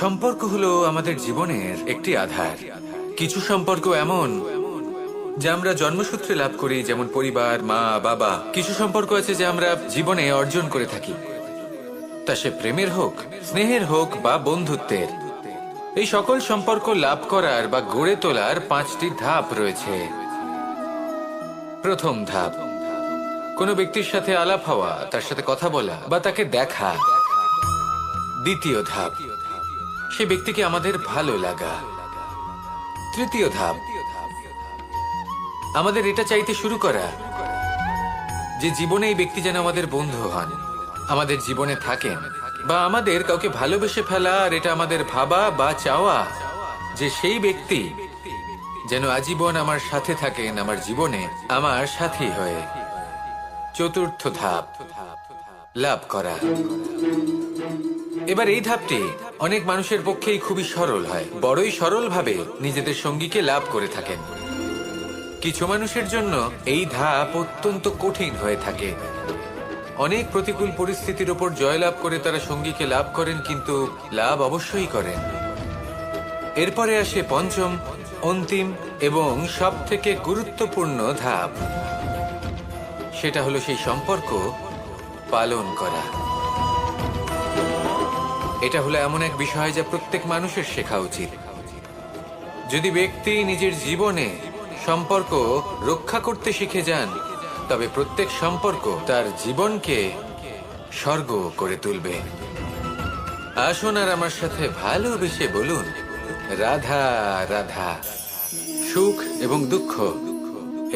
সম্পর্ক হলো আমাদের জীবনের একটি আধার। কিছু সম্পর্ক এমন যা আমরা জন্মসূত্রে লাভ করি, যেমন পরিবার, মা, বাবা। কিছু সম্পর্ক আছে যা আমরা জীবনে অর্জন করে থাকি, তা সে প্রেমের হোক, স্নেহের হোক বা বন্ধুত্বের। এই সকল সম্পর্ক লাভ করার বা গড়ে তোলার 5টি ধাপ রয়েছে। প্রথম ধাপ, কোনো ব্যক্তির সাথে আলাপ হওয়া, তার সাথে কথা বলা বা তাকে দেখা। দ্বিতীয় ধাপ, সে ব্যক্তিকে আমাদের ভালো লাগা। তৃতীয় ধাপ, আমাদের এটা চাইতে শুরু করা যে জীবনে এই ব্যক্তি যেন আমাদের বন্ধু হন, আমাদের জীবনে থাকেন, বা আমাদের কাউকে ভালোবেসে ফেলা আর এটা আমাদের ভাবা বা চাওয়া যে সেই ব্যক্তি যেন আজীবন আমার সাথে থাকেন, আমার জীবনে আমার সাথী হয়ে। চতুর্থ ধাপ, লাভ করা। এবার এই ধাপটি অনেক মানুষের পক্ষেই খুবই সরল হয়, বড়ই সরলভাবে নিজেদের সঙ্গীকে লাভ করে থাকেন। কিছু মানুষের জন্য এই ধাপ অত্যন্ত কঠিন হয়ে থাকে। অনেক প্রতিকূল পরিস্থিতির উপর জয়লাভ করে তারা সঙ্গীকে লাভ করেন, কিন্তু লাভ অবশ্যই করেন। এরপরে আসে পঞ্চম, অন্তিম এবং সব থেকে গুরুত্বপূর্ণ ধাপ। সেটা হলো সেই সম্পর্ক পালন করা। এটা হলো এমন এক বিষয় যা প্রত্যেক মানুষের শেখা উচিত। যদি ব্যক্তি নিজের জীবনে সম্পর্ক রক্ষা করতে শিখে যান, তবে প্রত্যেক সম্পর্ক তার জীবনকে স্বর্গ করে তুলবে। আসুন আর আমার সাথে ভালোবেসে বলুন, রাধা রাধা। সুখ এবং দুঃখ,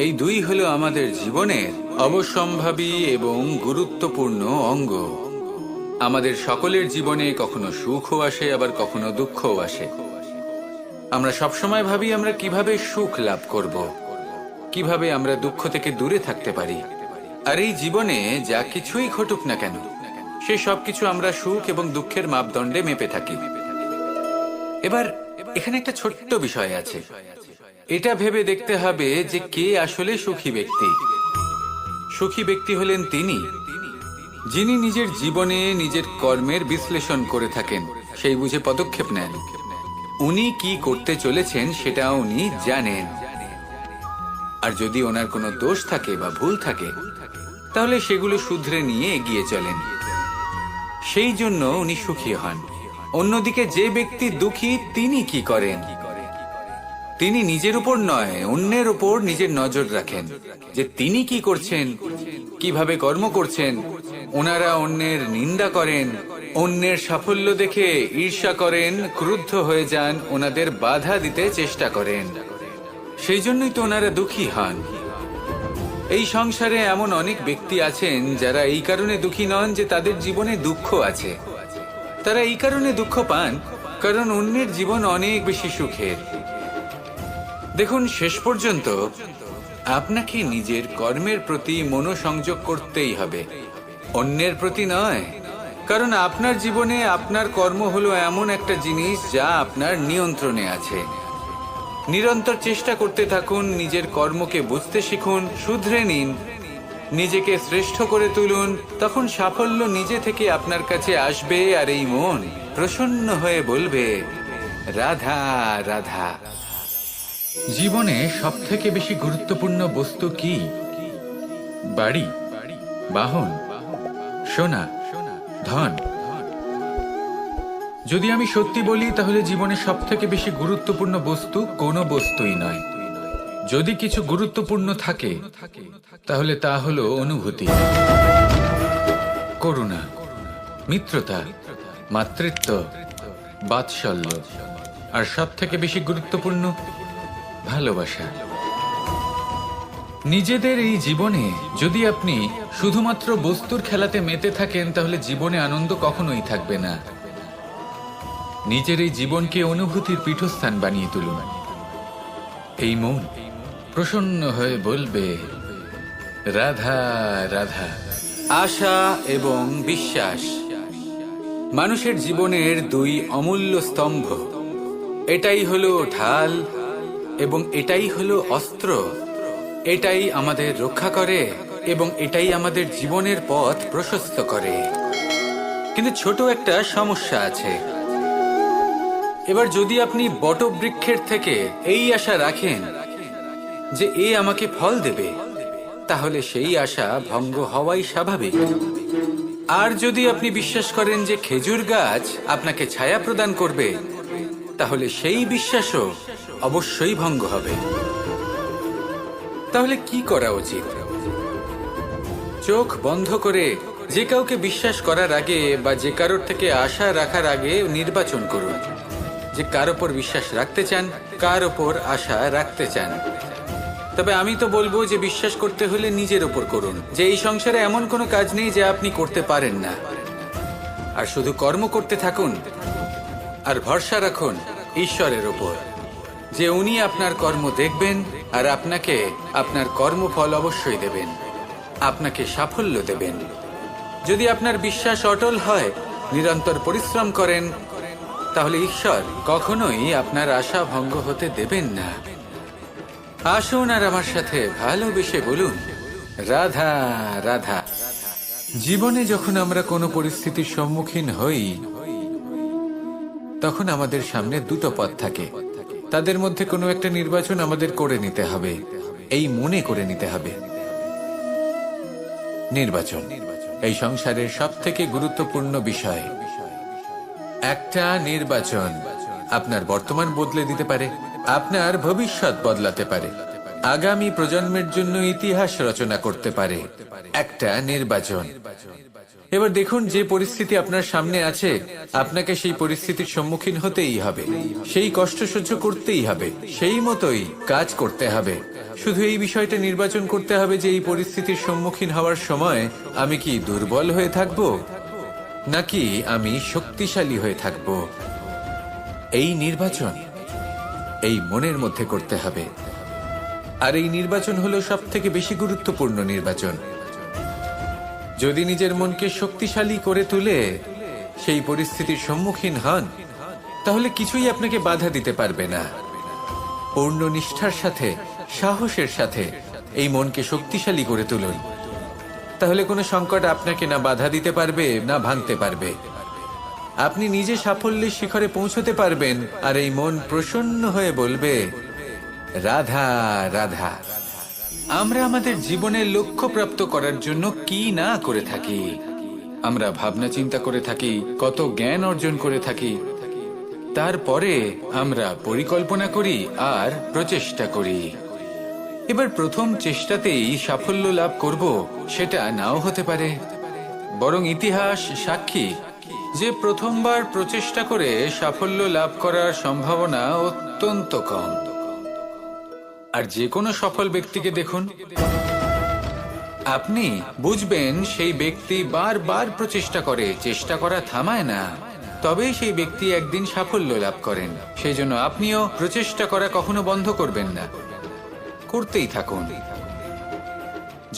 এই দুই হলো আমাদের জীবনের অবশ্যম্ভাবী এবং গুরুত্বপূর্ণ অঙ্গ। আমাদের সকলের জীবনে কখনো সুখও আসে, আবার কখনো দুঃখও আসে। আমরা সবসময় ভাবি আমরা কিভাবে সুখ লাভ করব, কিভাবে আমরা দুঃখ থেকে দূরে থাকতে পারি। আর এই জীবনে যা কিছুই ঘটুক না কেন, সে সবকিছু আমরা সুখ এবং দুঃখের মাপদণ্ডে মেপে থাকি। এবার এখানে একটা ছোট্ট বিষয় আছে। এটা ভেবে দেখতে হবে যে কে আসলে সুখী ব্যক্তি। সুখী ব্যক্তি হলেন তিনি যিনি নিজের জীবনে নিজের কর্মের বিশ্লেষণ করে থাকেন, সেই বুঝে পদক্ষেপ নেন। উনি কি করতে চলেছেন সেটা উনি জানেন, আর যদি ওনার কোনো দোষ থাকে বা ভুল থাকে তাহলে সেগুলো শুধরে নিয়ে এগিয়ে চলেন। সেই জন্য উনি সুখী হন। অন্যদিকে যে ব্যক্তি দুঃখী, তিনি কি করেন? তিনি নিজের উপর নয়, অন্যের উপর নিজের নজর রাখেন যে তিনি কি করছেন, কিভাবে কর্ম করছেন। ওনারা অন্যের নিন্দা করেন, অন্যের সাফল্য দেখে ঈর্ষা করেন, ক্রুদ্ধ হয়ে যান, ওনাদের বাধা দিতে চেষ্টা করেন। সেই জন্যই তো ওনারা দুঃখী হন। এই সংসারে এমন অনেক ব্যক্তি আছেন যারা এই কারণে দুঃখী নন যে তাদের জীবনে দুঃখ আছে। তারা এই কারণে দুঃখ পান কারণ অন্যের জীবন অনেক বেশি সুখের। দেখুন, শেষ পর্যন্ত আপনাকে নিজের কর্মের প্রতি মনোসংযোগ করতেই হবে, অন্যের প্রতি নয়। কারণ আপনার জীবনে আপনার কর্ম হলো এমন একটা জিনিস যা আপনার নিয়ন্ত্রণে আছে। নিরন্তর চেষ্টা করতে থাকুন, নিজের কর্মকে বুঝতে শিখুন, শুধরে নিন, নিজেকে শ্রেষ্ঠ করে তুলুন। তখন সাফল্য নিজে থেকে আপনার কাছে আসবে, আর এই মন প্রসন্ন হয়ে বলবে, রাধা রাধা। জীবনে সব থেকে বেশি গুরুত্বপূর্ণ বস্তু কি? বাড়ি, বাহন, সোনা, ধন। যদি আমি সত্যি বলি তাহলে জীবনে সব থেকে বেশি গুরুত্বপূর্ণ বস্তু কোনো বস্তুই নয়। যদি কিছু গুরুত্বপূর্ণ থাকে তাহলে তা হলো অনুভূতি, করুণা, মিত্রতা, মাতৃত্ব, বাৎসল্য, আর সব থেকে বেশি গুরুত্বপূর্ণ ভালোবাসা। নিজেদের এই জীবনে যদি আপনি শুধুমাত্র বস্তুর খেলাতে মেতে থাকেন তাহলে জীবনে আনন্দ কখনোই থাকবে না। নিজের এই জীবনকে অনুভূতির পীঠস্থান বানিয়ে তুলুন। এই মন প্রসন্ন হয়ে বলবে, রাধা রাধা। আশা এবং বিশ্বাস মানুষের জীবনের দুই অমূল্য স্তম্ভ। এটাই হলো ঢাল এবং এটাই হলো অস্ত্র। এটাই আমাদের রক্ষা করে এবং এটাই আমাদের জীবনের পথ প্রশস্ত করে। কিন্তু ছোট একটা সমস্যা আছে। এবার যদি আপনি বটবৃক্ষের থেকে এই আশা রাখেন যে এ আমাকে ফল দেবে, তাহলে সেই আশা ভঙ্গ হওয়াই স্বাভাবিক। আর যদি আপনি বিশ্বাস করেন যে খেজুর গাছ আপনাকে ছায়া প্রদান করবে, তাহলে সেই বিশ্বাসও অবশ্যই ভঙ্গ হবে। তাহলে কি করা উচিত? চোখ বন্ধ করে যে কাউকে বিশ্বাস করার আগে বা যে কারোর থেকে আশা রাখার আগে নির্বাচন করুন যে কার ওপর বিশ্বাস রাখতে চান, কার ওপর আশা রাখতে চান। তবে আমি তো বলবো যে বিশ্বাস করতে হলে নিজের ওপর করুন, যে এই সংসারে এমন কোনো কাজ নেই যা আপনি করতে পারেন না। আর শুধু কর্ম করতে থাকুন আর ভরসা রাখুন ঈশ্বরের ওপর, যে উনি আপনার কর্ম দেখবেন আর আপনাকে আপনার কর্মফল অবশ্যই দেবেন, আপনাকে সাফল্য দেবেন। যদি আপনার বিশ্বাস অটল হয়, নিরন্তর পরিশ্রম করেন, তাহলে ঈশ্বর কখনোই আপনার আশা ভঙ্গ হতে দেবেন না। আসুন আর আমার সাথে ভালোবেসে বলুন, রাধা রাধা। জীবনে যখন আমরা কোনো পরিস্থিতির সম্মুখীন হই, তখন আমাদের সামনে দুটো পথ থাকে। তাদের মধ্যে কোনো একটা নির্বাচন আমাদের করে নিতে হবে, এই মনে করে নিতে হবে। নির্বাচন এই সংসারের সবথেকে গুরুত্বপূর্ণ বিষয়। একটা নির্বাচন আপনার বর্তমান বদলে দিতে পারে, আপনার ভবিষ্যৎ বদলাতে পারে, আগামী প্রজন্মের জন্য ইতিহাস রচনা করতে পারে। একটা নির্বাচন। এবার দেখুন, যে পরিস্থিতি আপনার সামনে আছে, আপনাকে সেই পরিস্থিতির সম্মুখীন হতেই হবে, সেই কষ্ট সহ্য করতেই হবে, সেই মতোই কাজ করতে হবে। শুধু এই বিষয়টা নির্বাচন করতে হবে যে এই পরিস্থিতির সম্মুখীন হওয়ার সময় আমি কি দুর্বল হয়ে থাকব নাকি আমি শক্তিশালী হয়ে থাকব। এই নির্বাচন এই মনের মধ্যে করতে হবে। আর এই নির্বাচন হলো সবথেকে বেশি গুরুত্বপূর্ণ নির্বাচন। যদি নিজের মনকে শক্তিশালী করে তুলে সেই পরিস্থিতির সম্মুখীন হন, তাহলে কিছুই আপনাকে বাধা দিতে পারবে না। পূর্ণ নিষ্ঠার সাথে, সাহসের সাথে এই মনকে শক্তিশালী করে তুলুন, তাহলে কোনো সংকট আপনাকে না বাধা দিতে পারবে না ভাঙতে পারবে। আপনি নিজে সাফল্যের শিখরে পৌঁছতে পারবেন, আর এই মন প্রসন্ন হয়ে বলবে, রাধা রাধা। আমরা আমাদের জীবনের লক্ষ্য প্রাপ্ত করার জন্য কি না করে থাকি। আমরা ভাবনা চিন্তা করে থাকি, কত জ্ঞান অর্জন করে থাকি, তারপরে আমরা পরিকল্পনা করি আর প্রচেষ্টা করি। এবার প্রথম চেষ্টাতেই সাফল্য লাভ করব সেটা নাও হতে পারে, বরং ইতিহাস সাক্ষী যে প্রথমবার প্রচেষ্টা করে সাফল্য লাভ করার সম্ভাবনা অত্যন্ত কম। আর যে কোনো সফল ব্যক্তিকে দেখুন, আপনি বুঝবেন সেই ব্যক্তি বারবার প্রচেষ্টা করে, চেষ্টা করা থামায় না, তবেই সেই ব্যক্তি একদিন সাফল্য লাভ করেন। সেই জন্য আপনিও প্রচেষ্টা করা কখনো বন্ধ করবেন না, করতেই থাকুন।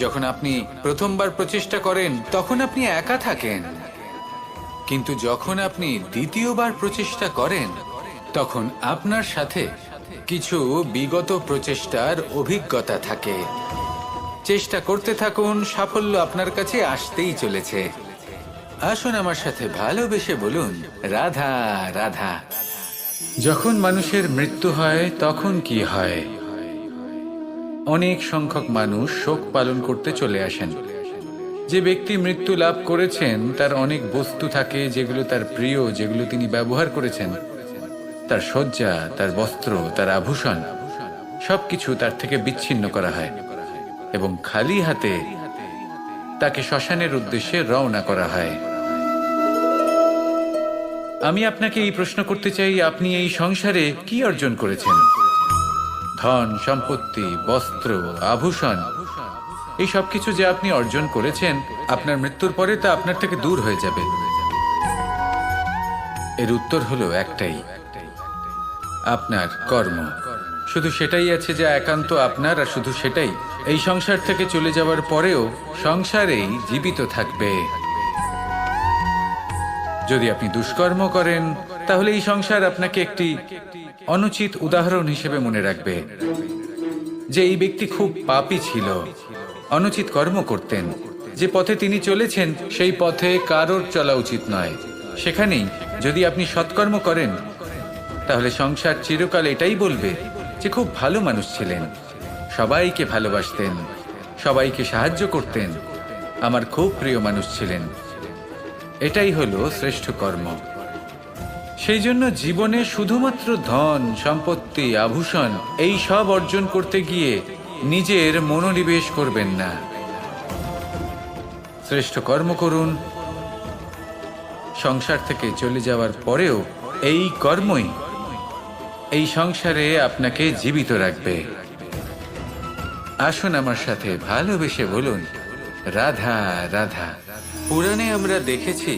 যখন আপনি প্রথমবার প্রচেষ্টা করেন তখন আপনি একা থাকেন, কিন্তু যখন আপনি দ্বিতীয়বার প্রচেষ্টা করেন তখন আপনার সাথে কিছু বিগত প্রচেষ্টার অভিজ্ঞতা থাকে। চেষ্টা করতে থাকুন, সাফল্য আপনার কাছে আসতেই চলেছে। আসুন আমার সাথে ভালোবেসে বলুন, রাধা রাধা। যখন মানুষের মৃত্যু হয় তখন কি হয়? অনেক সংখ্যক মানুষ শোক পালন করতে চলে আসেন। যে ব্যক্তি মৃত্যু লাভ করেছেন তার অনেক বস্তু থাকে যেগুলো তার প্রিয়, যেগুলো তিনি ব্যবহার করেছেন। তার শয্যা, তার বস্ত্র, তার আভূষণ সবকিছু তার থেকে বিচ্ছিন্ন করা হয় এবং খালি হাতে তাকে শ্মশানের উদ্দেশ্যে রওনা করা হয়। আমি আপনাকে এই প্রশ্ন করতে চাই, আপনি এই সংসারে কি অর্জন করেছেন? ধন সম্পত্তি, বস্ত্র, আভূষণ, এই সবকিছু যে আপনি অর্জন করেছেন, আপনার মৃত্যুর পরে তা আপনার থেকে দূর হয়ে যাবে। এর উত্তর হলো একটাই, আপনার কর্ম। শুধু সেটাই আছে যা একান্ত আপনার, আর শুধু সেটাই এই সংসার থেকে চলে যাওয়ার পরেও সংসারেই জীবিত থাকবে। যদি আপনি দুষ্কর্ম করেন তাহলে এই সংসার আপনাকে একটি অনুচিত উদাহরণ হিসেবে মনে রাখবে যে এই ব্যক্তি খুব পাপী ছিল, অনুচিত কর্ম করতেন। যে পথে তিনি চলেছেন সেই পথে কারোর চলা উচিত নয়। সেখানেই যদি আপনি সৎকর্ম করেন তাহলে সংসার চিরকাল এটাই বলবে যে খুব ভালো মানুষ ছিলেন, সবাইকে ভালোবাসতেন, সবাইকে সাহায্য করতেন, আমার খুব প্রিয় মানুষ ছিলেন। এটাই হলো শ্রেষ্ঠ কর্ম। সেই জন্য জীবনে শুধুমাত্র ধন, সম্পত্তি, আভূষণ এই সব অর্জন করতে গিয়ে নিজের মনোনিবেশ করবেন না। শ্রেষ্ঠ কর্ম করুন। সংসার থেকে চলে যাওয়ার পরেও এই কর্মই এই সংসারে আপনাকে জীবিত রাখবে। আসুন আমার সাথে ভালোবেসে বলুন, রাধা রাধা। পুরাণে আমরা দেখেছি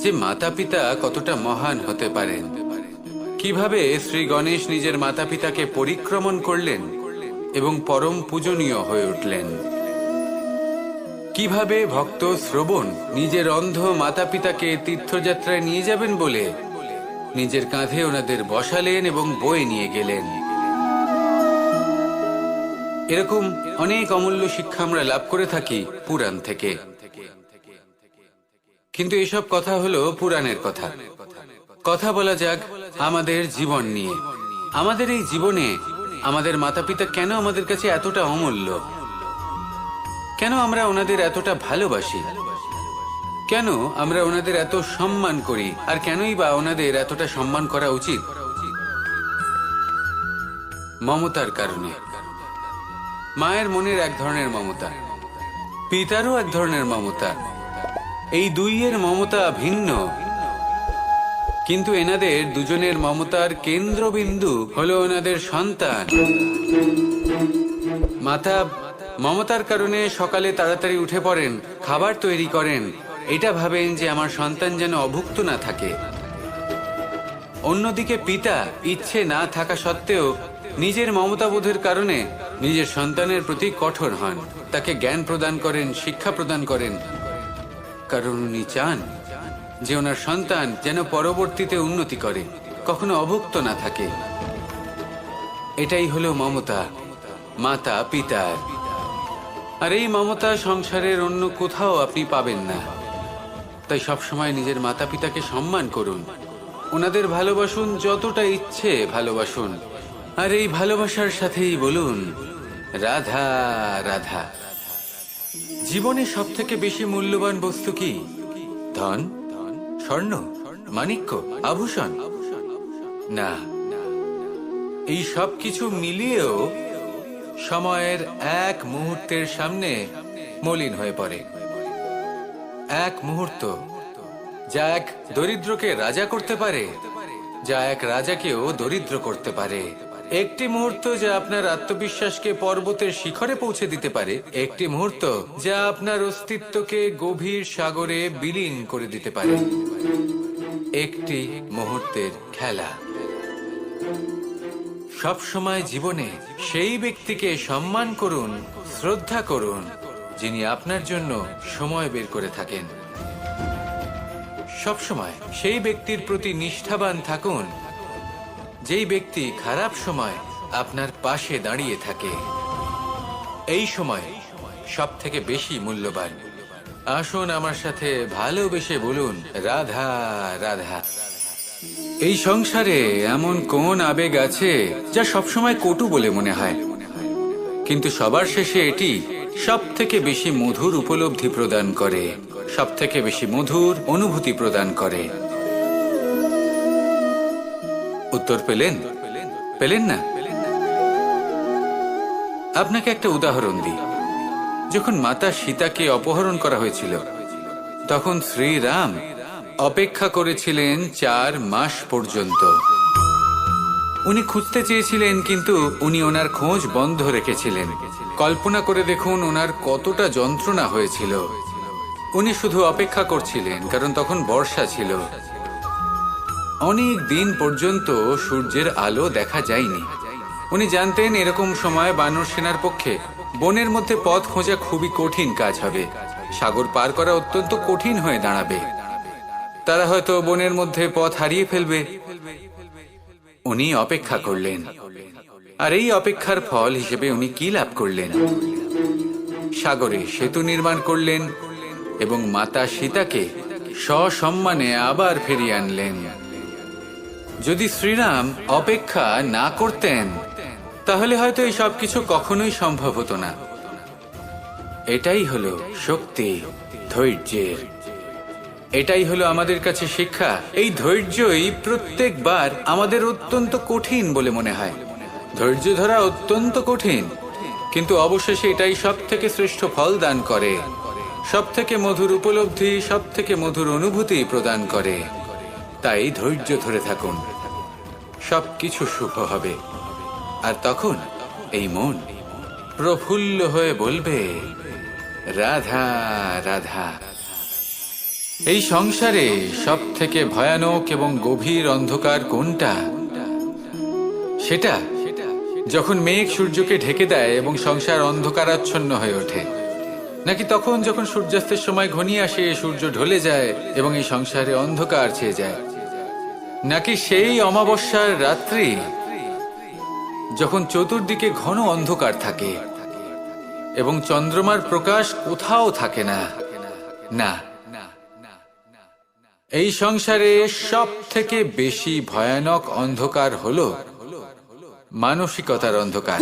যে মাতা পিতা কতটা মহান হতে পারেন, কিভাবে শ্রী গণেশ নিজের মাতা পিতাকে পরিক্রমণ করলেন এবং পরম পূজনীয় হয়ে উঠলেন। কিভাবে ভক্ত শ্রবণ নিজের অন্ধ মাতা পিতাকে তীর্থযাত্রায় নিয়ে যাবেন বলে নিজের কাঁধে ওনাদের বসালেন এবং বয়ে নিয়ে গেলেন। এরকম অনেক অমূল্য শিক্ষা আমরা লাভ করে থাকি পুরাণ থেকে। কিন্তু এসব কথা হলো পুরাণের কথা। কথা বলা যাক আমাদের জীবন নিয়ে। আমাদের এই জীবনে আমাদের মাতা পিতা কেন আমাদের কাছে এতটা অমূল্য? কেন আমরা ওনাদের এতটা ভালোবাসি? কেন আমরা ওনাদের এত সম্মান করি? আর কেনই বা ওনাদের এতটা সম্মান করা উচিত? মমতার কারণে। মায়ের মনের এক ধরনের মমতা, পিতারও এক ধরনের মমতা। এই দুইয়ের মমতা ভিন্ন, কিন্তু এনাদের দুজনের মমতার কেন্দ্রবিন্দু হলো ওনাদের সন্তান। মাতা মমতার কারণে সকালে তাড়াতাড়ি উঠে পড়েন, খাবার তৈরি করেন, এটা ভাবেন যে আমার সন্তান যেন অভুক্ত না থাকে। অন্যদিকে পিতা ইচ্ছে না থাকা সত্ত্বেও নিজের মমতাবোধের কারণে নিজের সন্তানের প্রতি কঠোর হন, তাকে জ্ঞান প্রদান করেন, শিক্ষা প্রদান করেন, কারণ উনি চান যে ওনার সন্তান যেন পরবর্তীতে উন্নতি করে, কখনো অভুক্ত না থাকে। এটাই হলো মমতা মাতা পিতার। আর এই মমতা সংসারের অন্য কোথাও আপনি পাবেন না। তাই সবসময় নিজের মাতা পিতাকে সম্মান করুন, ওনাদের ভালোবাসুন, যতটা ইচ্ছে ভালোবাসুন। আর এই ভালোবাসার সাথেই বলুন, রাধা রাধা। জীবনে সব থেকে বেশি মূল্যবান বস্তু কি? ধন, স্বর্ণ, মাণিক্য, আভূষণ? না, এই সব কিছু মিলিয়েও সময়ের এক মুহূর্তের সামনে মলিন হয়ে পড়ে। এক মুহূর্ত যা এক দরিদ্রকে রাজা করতে পারে, যা এক রাজাকেও দরিদ্র করতে পারে। একটি মুহূর্ত যা আপনার আত্মবিশ্বাসকে পর্বতের শিখরে পৌঁছে দিতে পারে। একটি মুহূর্ত যা আপনার অস্তিত্বকে গভীর সাগরে বিলীন করে দিতে পারে। একটি মুহূর্তের খেলা। সব সময় জীবনে সেই ব্যক্তিকে সম্মান করুন, শ্রদ্ধা করুন, যিনি আপনার জন্য সময় বের করে থাকেন। সব সময় সেই ব্যক্তির প্রতি নিষ্ঠাবান থাকুন, যেই ব্যক্তি খারাপ সময় আপনার পাশে দাঁড়িয়ে থাকে। এই সময় সব থেকে বেশি মূল্যবান। আসুন আমার সাথে ভালোবেসে বলুন, রাধা রাধা। এই সংসারে এমন কোন আবেগ আছে যা সবসময় কটু বলে মনে হয়, কিন্তু সবার শেষে এটি সব থেকে বেশি মধুর উপলব্ধি প্রদান করে, সব থেকে বেশি মধুর অনুভূতি প্রদান করে। উত্তর পেলেন? পেলেন না? আপনাকে একটা উদাহরণ দিই। যখন মাতা সীতাকে অপহরণ করা হয়েছিল, তখন শ্রীরাম অপেক্ষা করেছিলেন 4 মাস পর্যন্ত। উনি খুঁজতে চেয়েছিলেন, কিন্তু উনি ওনার খোঁজ বন্ধ রেখেছিলেন। কল্পনা করে দেখুন ওনার কতটা যন্ত্রণা হয়েছিল। উনি শুধু অপেক্ষা করছিলেন, কারণ তখন বর্ষা ছিল। অনেক দিন পর্যন্ত সূর্যের আলো দেখা যায়নি। উনি জানতেন এরকম সময় বানর সেনার পক্ষে বনের মধ্যে পথ খোঁজা খুবই কঠিন কাজ হবে। সাগর পার করা অত্যন্ত কঠিন হয়ে দাঁড়াবে। তারা হয়তো বনের মধ্যে পথ হারিয়ে ফেলবে। উনি অপেক্ষা করলেন, আর এই অপেক্ষার ফল হিসেবে উনি কি লাভ করলেন? সাগরে সেতু নির্মাণ করলেন এবং মাতা সীতাকে সসম্মানে আবার ফিরিয়ে আনলেন। যদি শ্রীরাম অপেক্ষা না করতেন তাহলে হয়তো এই সব কিছু কখনোই সম্ভব হতো না। এটাই হলো শক্তি ধৈর্যের। এটাই হলো আমাদের কাছে শিক্ষা। এই ধৈর্যই প্রত্যেকবার আমাদের অত্যন্ত কঠিন বলে মনে হয়। ধৈর্য ধরা অত্যন্ত কঠিন, কিন্তু অবশেষে এটাই সব থেকে শ্রেষ্ঠ ফল দান করে, সব থেকে মধুর উপলব্ধি, সব থেকে মধুর অনুভূতি প্রদান করে। তাই ধৈর্য ধরে থাকুন, সব কিছু শুভ হবে। আর তখন এই মন প্রফুল্ল হয়ে বলবে, রাধা রাধা। এই সংসারে সব থেকে ভয়ানক এবং গভীর অন্ধকার কোনটা? সেটা যখন মেঘ সূর্যকে ঢেকে দেয় এবং সংসার অন্ধকারাচ্ছন্ন হয়ে ওঠে, নাকি তখন যখন সূর্যাস্তের সময় ঘনিয়ে আসে, সূর্য ঢলে যায় এবং এই সংসারে অন্ধকার ছেয়ে যায়, নাকি সেই অমাবস্যার রাত্রি যখন চতুর্দিকে ঘন অন্ধকার থাকে এবং চন্দ্রমার প্রকাশ কোথাও থাকে না? না, এই সংসারে সব থেকে বেশি ভয়ানক অন্ধকার হলো মানসিকতার অন্ধকার।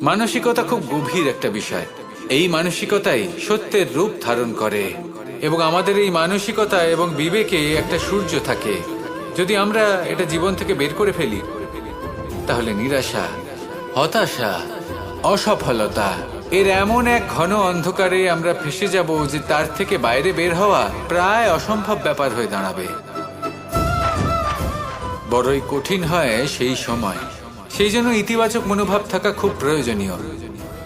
মানসিকতা খুব গভীর একটা বিষয়। এই মানসিকতাই সত্যের রূপ ধারণ করে এবং আমাদের এই মানসিকতা এবং বিবেকে একটা সূর্য থাকে। যদি আমরা এটা জীবন থেকে বের করে ফেলি তাহলে নিরাশা, হতাশা, অসফলতা এর এমন এক ঘন অন্ধকারে আমরা ফেসে যাব যে তার থেকে বাইরে বের হওয়া প্রায় অসম্ভব ব্যাপার হয়ে দাঁড়াবে। বড়ই কঠিন হয় সেই সময়। সেই জন্য ইতিবাচক মনোভাব থাকা খুব প্রয়োজনীয়।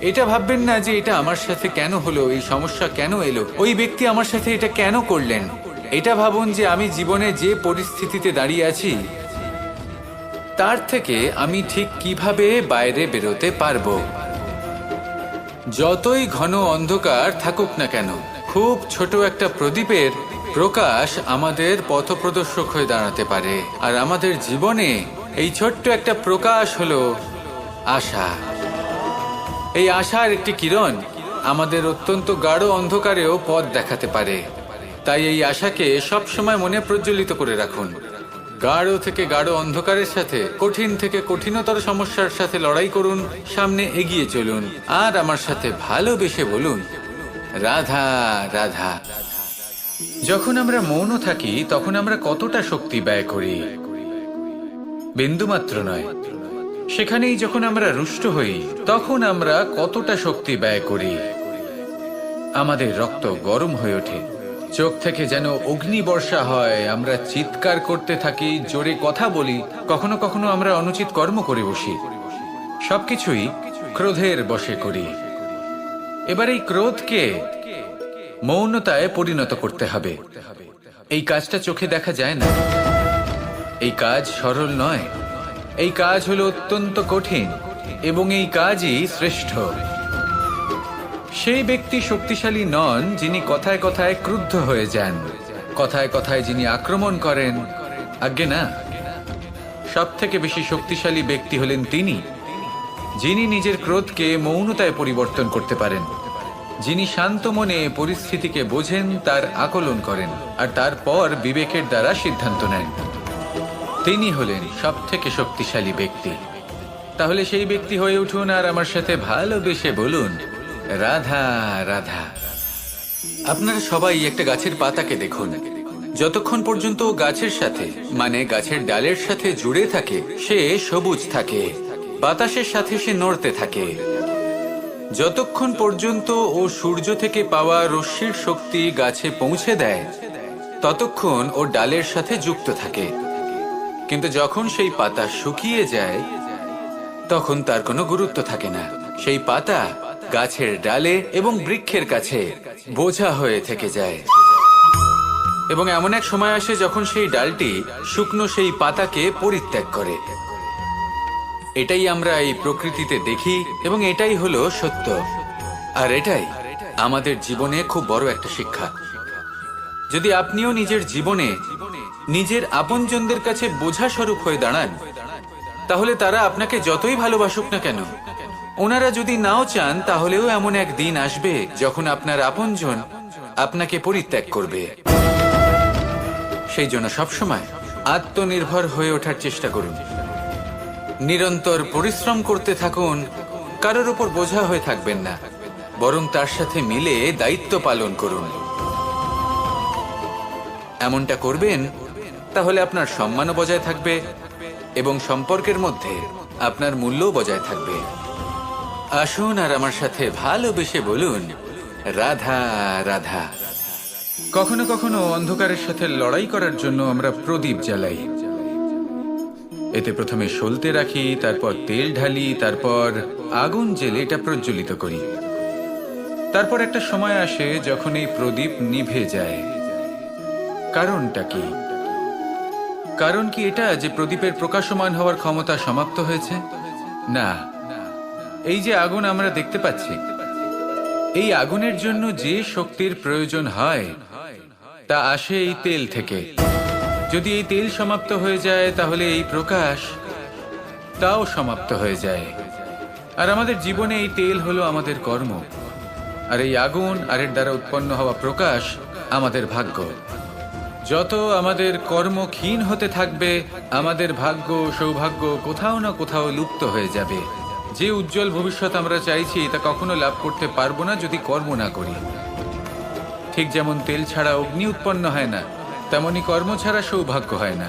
এটা ভাববেন না যে এটা আমার সাথে কেন হলো, এই সমস্যা কেন এলো, ওই ব্যক্তি আমার সাথে এটা কেন করলেন। এটা ভাবুন যে আমি জীবনে যে পরিস্থিতিতে দাঁড়িয়ে আছি তার থেকে আমি ঠিক কিভাবে বাইরে বেরোতে পারবো। যতই ঘন অন্ধকার থাকুক না কেন, খুব ছোট একটা প্রদীপের প্রকাশ আমাদের পথপ্রদর্শক হয়ে দাঁড়াতে পারে। আর আমাদের জীবনে এই ছোট্ট একটা প্রকাশ হলো আশা। এই আশার একটি কিরণ আমাদের অত্যন্ত গাঢ় অন্ধকারেও পথ দেখাতে পারে। তাই এই আশাকে সব সময় মনে প্রজ্বলিত করে রাখুন। গাঢ় থেকে গাঢ় অন্ধকারের সাথে, কঠিন থেকে কঠিনতর সমস্যার সাথে লড়াই করুন, সামনে এগিয়ে চলুন। আর আমার সাথে ভালোবেসে বলুন, রাধা রাধা। যখন আমরা মৌন থাকি তখন আমরা কতটা শক্তি ব্যয় করি, বিন্দুমাত্র নয়। সেখানেই যখন আমরা রুষ্ট হই তখন আমরা কতটা শক্তি ব্যয় করি। আমাদের রক্ত গরম হয়ে ওঠে, চোখ থেকে যেন অগ্নিবর্ষা হয়, আমরা চিৎকার করতে থাকি, জোরে কথা বলি, কখনো কখনো আমরা অনুচিত কর্ম করে বসি। সবকিছুই ক্রোধের বশে করি। এবার এই ক্রোধকে মৌনতায় পরিণত করতে হবে। এই কাজটা চোখে দেখা যায় না, এই কাজ সরল নয়, এই কাজ হলো অত্যন্ত কঠিন এবং এই কাজই শ্রেষ্ঠ। সেই ব্যক্তি শক্তিশালী নন যিনি কথায় কথায় ক্রুদ্ধ হয়ে যান, কথায় কথায় যিনি আক্রমণ করেন। আজ্ঞে না, সব থেকে বেশি শক্তিশালী ব্যক্তি হলেন তিনি যিনি নিজের ক্রোধকে মৌনতায় পরিবর্তন করতে পারেন, যিনি শান্ত মনে পরিস্থিতিকে বোঝেন, তার আকলন করেন আর তারপর বিবেকের দ্বারা সিদ্ধান্ত নেন। তিনি হলেন সব থেকে শক্তিশালী ব্যক্তি। তাহলে সেই ব্যক্তি হয়ে উঠুন আর আমার সাথে ভালোবেসে বলুন, রাধা রাধা। আপনারা সবাই একটা গাছের পাতাকে দেখুন। যতক্ষণ পর্যন্ত গাছের সাথে, মানে গাছের ডালের সাথে জুড়ে থাকে, সে সবুজ থাকে, বাতাসের সাথে সে নড়তে থাকে। যতক্ষণ পর্যন্ত ও সূর্য থেকে পাওয়া রশ্মির শক্তি গাছে পৌঁছে দেয় ততক্ষণ ও ডালের সাথে যুক্ত থাকে। কিন্তু যখন সেই পাতা শুকিয়ে যায় তখন তার কোনো গুরুত্ব থাকে না। সেই পাতা গাছের ডালে এবং বৃক্ষের কাছে বোঝা হয়ে থেকে যায়। এবং এমন এক সময় আসে যখন সেই ডালটি শুকনো সেই পাতাকে পরিত্যাগ করে। এটাই আমরা এই প্রকৃতিতে দেখি এবং এটাই হলো সত্য। আর এটাই আমাদের জীবনে খুব বড় একটা শিক্ষা। যদি আপনিও নিজের জীবনে নিজের আপনজনদের কাছে বোঝা স্বরূপ হয়ে দাঁড়ান, তাহলে তারা আপনাকে যতই ভালোবাসুক না কেন, ওনারা যদি নাও চান তাহলেও এমন এক দিন আসবে যখন আপনার আপনজন আপনাকে পরিত্যাগ করবে। সেই জন্য সবসময় আত্মনির্ভর হয়ে ওঠার চেষ্টা করুন। নিরন্তর পরিশ্রম করতে থাকুন, কারোর উপর বোঝা হয়ে থাকবেন না, বরং তার সাথে মিলে দায়িত্ব পালন করুন। এমনটা করবেন, তাহলে আপনার সম্মানও বজায় থাকবে এবং সম্পর্কের মধ্যে আপনার মূল্যও বজায় থাকবে। আসুন আর আমার সাথে ভালোবেসে বলুন, রাধা রাধা। কখনো কখনো অন্ধকারের সাথে লড়াই করার জন্য আমরা প্রদীপ জ্বালাই। এতে প্রথমে সলতে রাখি, তারপর তেল ঢালি, তারপর আগুন জেলে এটা প্রজ্বলিত করি। তারপর একটা সময় আসে যখন এই প্রদীপ নিভে যায়। কারণটা কি? কারণ কি এটা যে প্রদীপের প্রকাশমান হওয়ার ক্ষমতা সমাপ্ত হয়েছে? না, এই যে আগুন আমরা দেখতে পাচ্ছি, এই আগুনের জন্য যে শক্তির প্রয়োজন হয় তা আসে এই তেল থেকে। যদি এই তেল সমাপ্ত হয়ে যায়, তাহলে এই প্রকাশ তাও সমাপ্ত হয়ে যায়। আর আমাদের জীবনে এই তেল হলো আমাদের কর্ম, আর এই আগুন আর এর দ্বারা উৎপন্ন হওয়া প্রকাশ আমাদের ভাগ্য। যত আমাদের কর্ম ক্ষীণ হতে থাকবে, আমাদের ভাগ্য সৌভাগ্য কোথাও না কোথাও লুপ্ত হয়ে যাবে। যে উজ্জ্বল ভবিষ্যৎ আমরা চাইছি তা কখনো লাভ করতে পারবো না যদি কর্ম না করি। ঠিক যেমন তেল ছাড়া অগ্নি উৎপন্ন হয় না, তেমনি কর্ম ছাড়া সৌভাগ্য হয় না।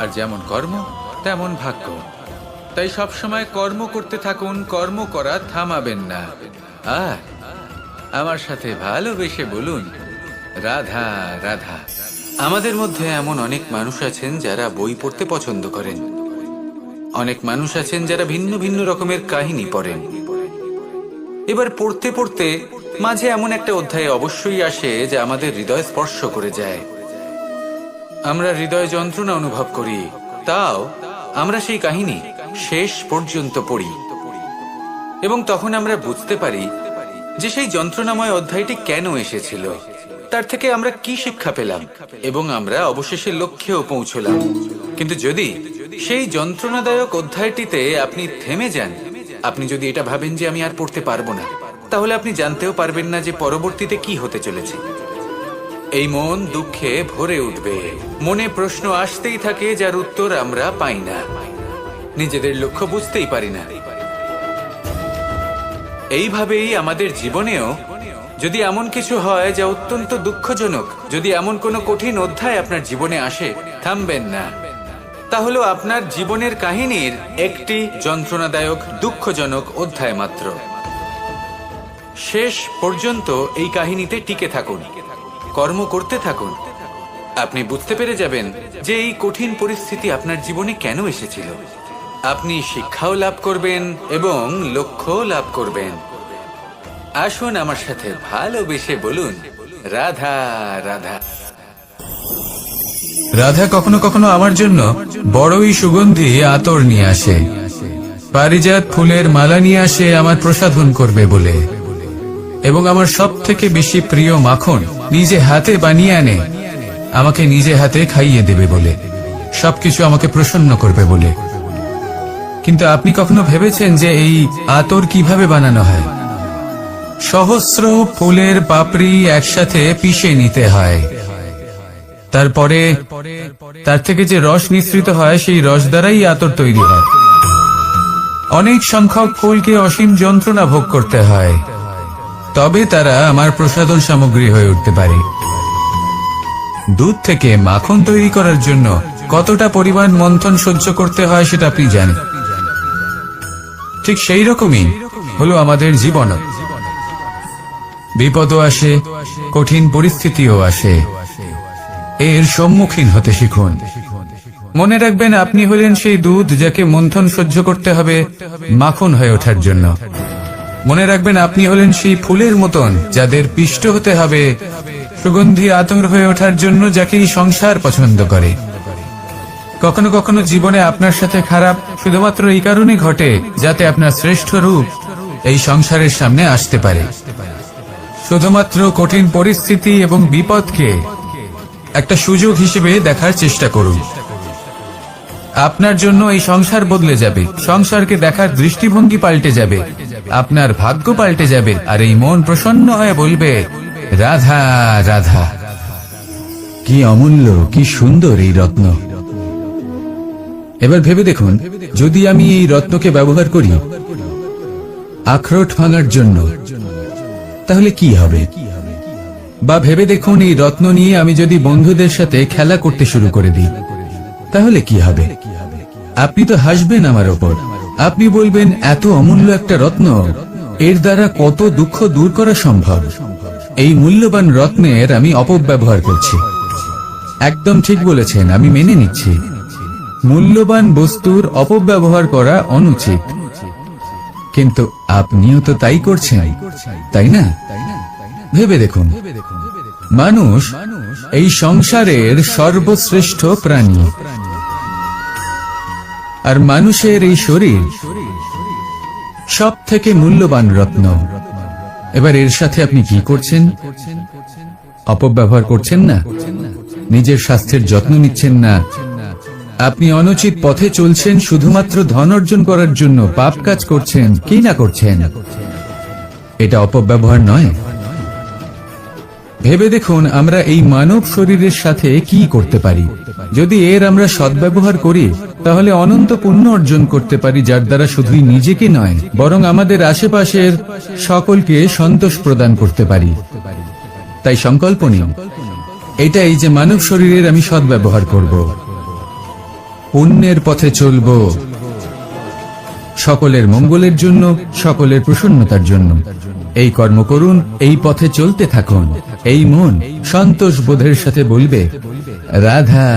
আর যেমন কর্ম তেমন ভাগ্য। তাই সবসময় কর্ম করতে থাকুন, কর্ম করা থামাবেন না। আর আমার সাথে ভালোবেসে বলুন, রাধা রাধা। আমাদের মধ্যে এমন অনেক মানুষ আছেন যারা বই পড়তে পছন্দ করেন। অনেক মানুষ আছেন যারা ভিন্ন ভিন্ন রকমের কাহিনী পড়েন। এবার পড়তে পড়তে মাঝে এমন একটা অধ্যায় অবশ্যই আসে যা আমাদের হৃদয় স্পর্শ করে যায়। আমরা হৃদয় যন্ত্রণা অনুভব করি, তাও আমরা সেই কাহিনী শেষ পর্যন্ত পড়ি এবং তখন আমরা বুঝতে পারি যে সেই যন্ত্রণাময় অধ্যায়টি কেন এসেছিল, তার থেকে আমরা কি শিক্ষা পেলাম এবং আমরা অবশেষে লক্ষ্যেও পৌঁছলাম। কিন্তু যদি সেই যন্ত্রণাদায়ক অধ্যায়টিতে আপনি থেমে যান, আপনি যদি এটা ভাবেন যে আমি আর পড়তে পারবো না, তাহলে আপনি জানতেও পারবেন না যে পরবর্তীতে কি হতে চলেছে। এই মন দুঃখে ভরে উঠবে, মনে প্রশ্ন আসতেই থাকে যার উত্তর আমরা পাই না, নিজেদের লক্ষ্য বুঝতেই পারি না। এইভাবেই আমাদের জীবনেও যদি এমন কিছু হয় যা অত্যন্ত দুঃখজনক, যদি এমন কোনো কঠিন অধ্যায় আপনার জীবনে আসে, থামবেন না। তা হলো আপনার জীবনের কাহিনীর একটি যন্ত্রণাদায়ক দুঃখজনক অধ্যায় মাত্র। শেষ পর্যন্ত এই কাহিনীতে টিকে থাকুন, কর্ম করতে থাকুন। আপনি বুঝতে পেরে যাবেন যে এই কঠিন পরিস্থিতি আপনার জীবনে কেন এসেছিল। আপনি শিক্ষাও লাভ করবেন এবং লক্ষ্যও লাভ করবেন। আসুন আমার সাথে ভালোবেসে বলুন, রাধা রাধা। রাধা কখনো কখনো আমার জন্য বড়ই সুগন্ধি আতর নিয়ে আসে, পারিজাত ফুলের মালা নিয়ে আসে আমার প্রসাধন করবে বলে, এবং আমার সব থেকে বেশি প্রিয় মাখন নিজে হাতে বানিয়ে আনে আমাকে নিজে হাতে খাইয়ে দেবে বলে, সবকিছু আমাকে প্রসন্ন করবে বলে। কিন্তু আপনি কখনো ভেবেছেন যে এই আতর কিভাবে বানানো হয়? সহস্র ফুলের পাপড়ি একসাথে পিষে নিতে হয়, তারপরে তার থেকে যে রস নিঃসৃত হয় সেই রস দ্বারাই আতর তৈরি হয়। অনেক সংখ্যক ফুলকে অসীম যন্ত্রণা ভোগ করতে হয়, তবে তারা আমার প্রসাধন সামগ্রী হয়ে উঠতে পারে। দুধ থেকে মাখন তৈরি করার জন্য কতটা পরিমাণ মন্থন সহ্য করতে হয় সেটা আপনি জানেন। ঠিক সেই রকমই হলো আমাদের জীবন। বিপদও আসে, কঠিন পরিস্থিতিও আসে, এর সম্মুখীন হতে শিখুন। মনে রাখবেন, আপনি হলেন সেই দুধ যাকে মন্থন সহ্য করতে হবে মাখন হয়ে ওঠার জন্য। মনে রাখবেন, আপনি হলেন সেই ফুলের মতন যাদের পিষ্ট হতে হবে সুগন্ধি আতর হয়ে ওঠার জন্য, যাকে এই সংসার পছন্দ করে। কখনো কখনো জীবনে আপনার সাথে খারাপ শুধুমাত্র এই কারণে ঘটে যাতে আপনার শ্রেষ্ঠ রূপ এই সংসারের সামনে আসতে পারে। শুধুমাত্র কঠিন পরিস্থিতি এবং বিপদকে একটা সুযোগ হিসেবে দেখার চেষ্টা করুন। আপনার জন্য এই সংসার বদলে যাবে, সংসারকে দেখার দৃষ্টিভঙ্গি পাল্টে যাবে, আপনার ভাগ্য পাল্টে যাবে, আর এই মন প্রসন্ন হয়ে বলবে, রাধা রাধা। কি অমূল্য, কি সুন্দর এই রত্ন, এবার ভেবে দেখুন, যদি আমি এই রত্নকে ব্যবহার করি আখরোট ভাঙার জন্য, তাহলে কি হবে? বা ভেবে দেখুন, এই রত্ন নিয়ে আমি যদি বন্ধুদের সাথে খেলা করতে শুরু করে দিই, তাহলে কি হবে? আপনি তো হাসবেন আমার ওপর। আপনি বলবেন, এত অমূল্য একটা রত্ন, এর দ্বারা কত দুঃখ দূর করা সম্ভব। এই মূল্যবান রত্নের আমি অপব্যবহার করছি। একদম ঠিক বলেছেন, আমি মেনে নিচ্ছি। মূল্যবান বস্তুর অপব্যবহার করা অনুচিত, কিন্তু আপনিও তো তাই করছেন, তাই না? ভেবে দেখুন, মানুষ এই সংসারের সর্বশ্রেষ্ঠ প্রাণী, আর মানুষের এই শরীর সব থেকে মূল্যবান রত্ন। এবার এর সাথে আপনি কি করছেন? অপব্যবহার করছেন না, নিজের স্বাস্থ্যের যত্ন নিচ্ছেন না, আপনি অনুচিত পথে চলছেন শুধুমাত্র ধন অর্জন করার জন্য, পাপ কাজ করছেন, কি না করছেন? এটা অপব্যবহার নয়? ভেবে দেখুন, আমরা এই মানব শরীরের সাথে কি করতে পারি। যদি এর আমরা সদ্ব্যবহার করি, তাহলে অনন্ত পুণ্য অর্জন করতে পারি, যার দ্বারা শুধুই নিজেকে নয়, বরং আমাদের আশেপাশের সকলকে সন্তোষ প্রদান করতে পারি। তাই সংকল্প নিন, এটাই যে মানব শরীরের আমি সদ্ব্যবহার করব, পুণ্যের পথে চলব, সকলের মঙ্গলের জন্য, সকলের প্রসন্নতার জন্য। এই কর্ম করুন, এই পথে চলতে থাকুন। এই মন সন্তোষ বোধের সাথে বলবে, রাধা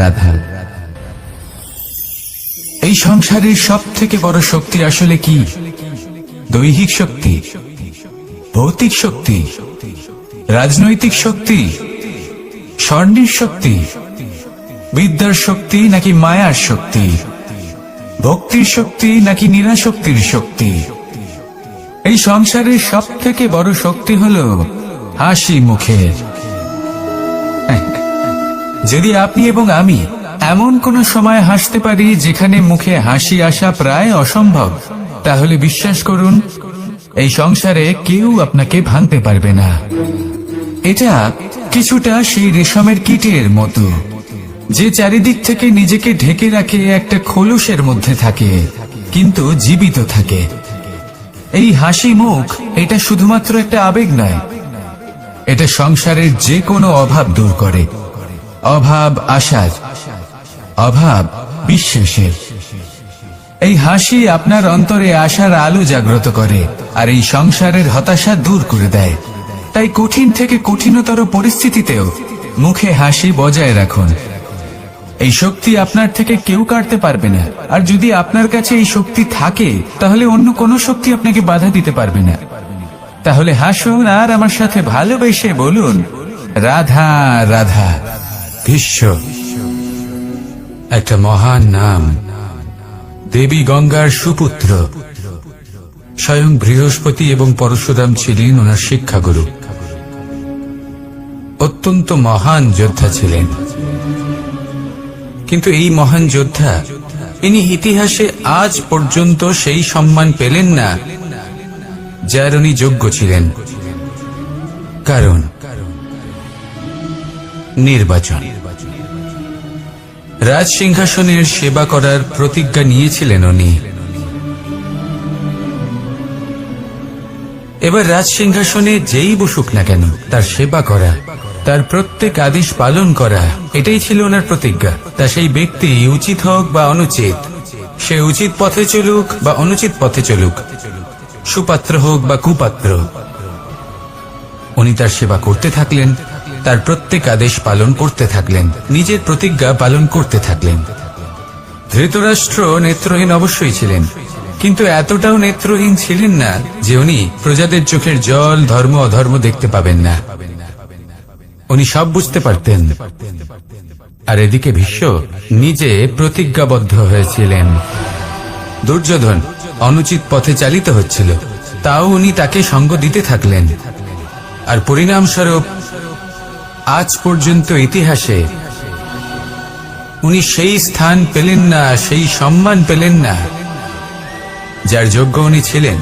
রাধা। এই সংসারের সব থেকে বড় শক্তি আসলে কি? দৈহিক শক্তি, ভৌতিক শক্তি, রাজনৈতিক শক্তি, স্বর্ণের শক্তি, বিদ্যার শক্তি নাকি মায়ার শক্তি, ভক্তির শক্তি নাকি নিরাশক্তির শক্তি? এই সংসারের সব থেকে বড় শক্তি হলো হাসি মুখের। যদি আপনি এবং আমি এমন কোন সময় হাসতে পারি যেখানে মুখে হাসি আসা প্রায় অসম্ভব, তাহলে বিশ্বাস করুন, এই সংসারে কেউ আপনাকে ভাঙতে পারবে না। এটা কিছুটা সেই রেশমের কীটের মতো, যে চারিদিক থেকে নিজেকে ঢেকে রাখে একটা খোলসের মধ্যে থাকে, কিন্তু জীবিত থাকে। এই হাসি মুখ, এটা শুধুমাত্র একটা আবেগ নয়, এটা সংসারের যে কোনো অভাব দূর করে। অভাব আশার, অভাব বিশ্বাসের। এই হাসি আপনার অন্তরে আশার আলো জাগ্রত করে, আর এই সংসারের হতাশা দূর করে দেয়। তাই কঠিন থেকে কঠিনতর পরিস্থিতিতেও মুখে হাসি বজায় রাখুন। এই শক্তি আপনার থেকে কেউ কাটতে পারবে না। আর যদি আপনার কাছে এই শক্তি থাকে, তাহলে অন্য কোনো শক্তি আপনাকে বাধা দিতে পারবে না। তাহলে হাসুন আর আমার সাথে ভালোবেসে বলুন, রাধা রাধা। ভীষ্ম একটা মহান নাম, দেবী গঙ্গার সুপুত্র। স্বয়ং বৃহস্পতি এবং পরশুরাম ছিলেন ওনার শিক্ষাগুরু। অত্যন্ত মহান যোদ্ধা ছিলেন, কিন্তু এই মহান যোদ্ধা, ইনি ইতিহাসে আজ পর্যন্ত সেই সম্মান পেলেন না যার উনি যোগ্য ছিলেন। কারণ নির্বাচন। রাজ সিংহাসনের সেবা করার প্রতিজ্ঞা নিয়েছিলেন উনি। এবার রাজ সিংহাসনে যেই বসুক না কেন, তার সেবা করা, তার প্রত্যেক আদেশ পালন করা, এটাই ছিল ওনার প্রতিজ্ঞা। তা সেই ব্যক্তি উচিত হোক বা অনুচিত, সে উচিত পথে চলুক বা অনুচিত পথে চলুক, সুপাত্র হোক বা কুপাত্র, উনি তার সেবা করতে থাকলেন, তার প্রত্যেক আদেশ পালন করতে থাকলেন, নিজের প্রতিজ্ঞা পালন করতে থাকলেন। ধৃতরাষ্ট্র নেত্রহীন অবশ্যই ছিলেন, কিন্তু এতটাও নেত্রহীন ছিলেন না যে উনি প্রজাদের চোখের জল, ধর্ম অধর্ম দেখতে পাবেন না। উনি সব বুঝতে পারতেন। আর এদিকে ভীষ্ম নিজে প্রতিজ্ঞাবদ্ধ হয়েছিলেন। দুর্যোধন অনুচিত পথে চালিত হচ্ছিল, তাও উনি তাকে সঙ্গ দিতে থাকলেন। আর পরিণামস্বরূপ আজ পর্যন্ত ইতিহাসে উনি সেই স্থান পেলেন না, সেই সম্মান পেলেন না যার যোগ্য উনি ছিলেন।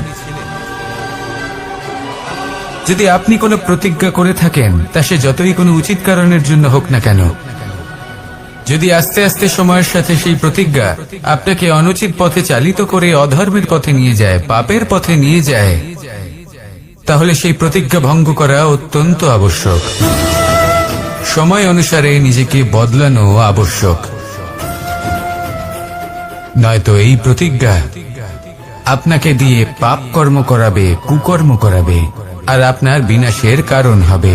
যদি আপনি কোনো প্রতিজ্ঞা করে থাকেন, তা সে যতই কোনো উচিত কারণের জন্য হোক না কেন, যদি আস্তে আস্তে সময়ের সাথে সেই প্রতিজ্ঞা আপনাকে অনুচিত পথে চালিত করে অধর্মের পথে নিয়ে যায়, পাপের পথে নিয়ে যায়, তাহলে সেই প্রতিজ্ঞা ভঙ্গ করা অত্যন্ত আবশ্যক। সময় অনুসারে নিজেকে বদলানো আবশ্যক, নয়তো এই প্রতিজ্ঞা আপনাকে দিয়ে পাপ কর্ম করাবে, কুকর্ম করাবে, আর আপনার বিনাশের কারণ হবে।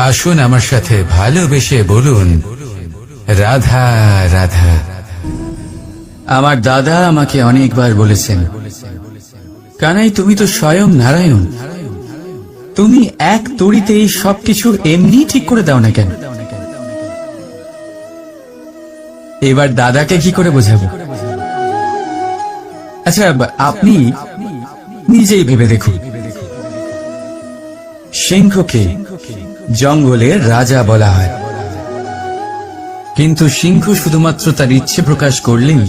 আসুন আমার সাথে ভালোবেসে বলুন, রাধা রাধা। আমার দাদা আমাকে অনেকবার বলেছেন, কানাই তুমি তো স্বয়ং নারায়ণ, তুমি এক তড়িতেই সবকিছু এমনি ঠিক করে দাও না কেন? এবার দাদাকে কি করে বোঝাবো? আচ্ছা, আপনি নিজেই ভেবে দেখুন, সিংহকে জঙ্গলের রাজা বলা হয়, কিন্তু সিংহ শুধুমাত্র তার ইচ্ছে প্রকাশ করলেই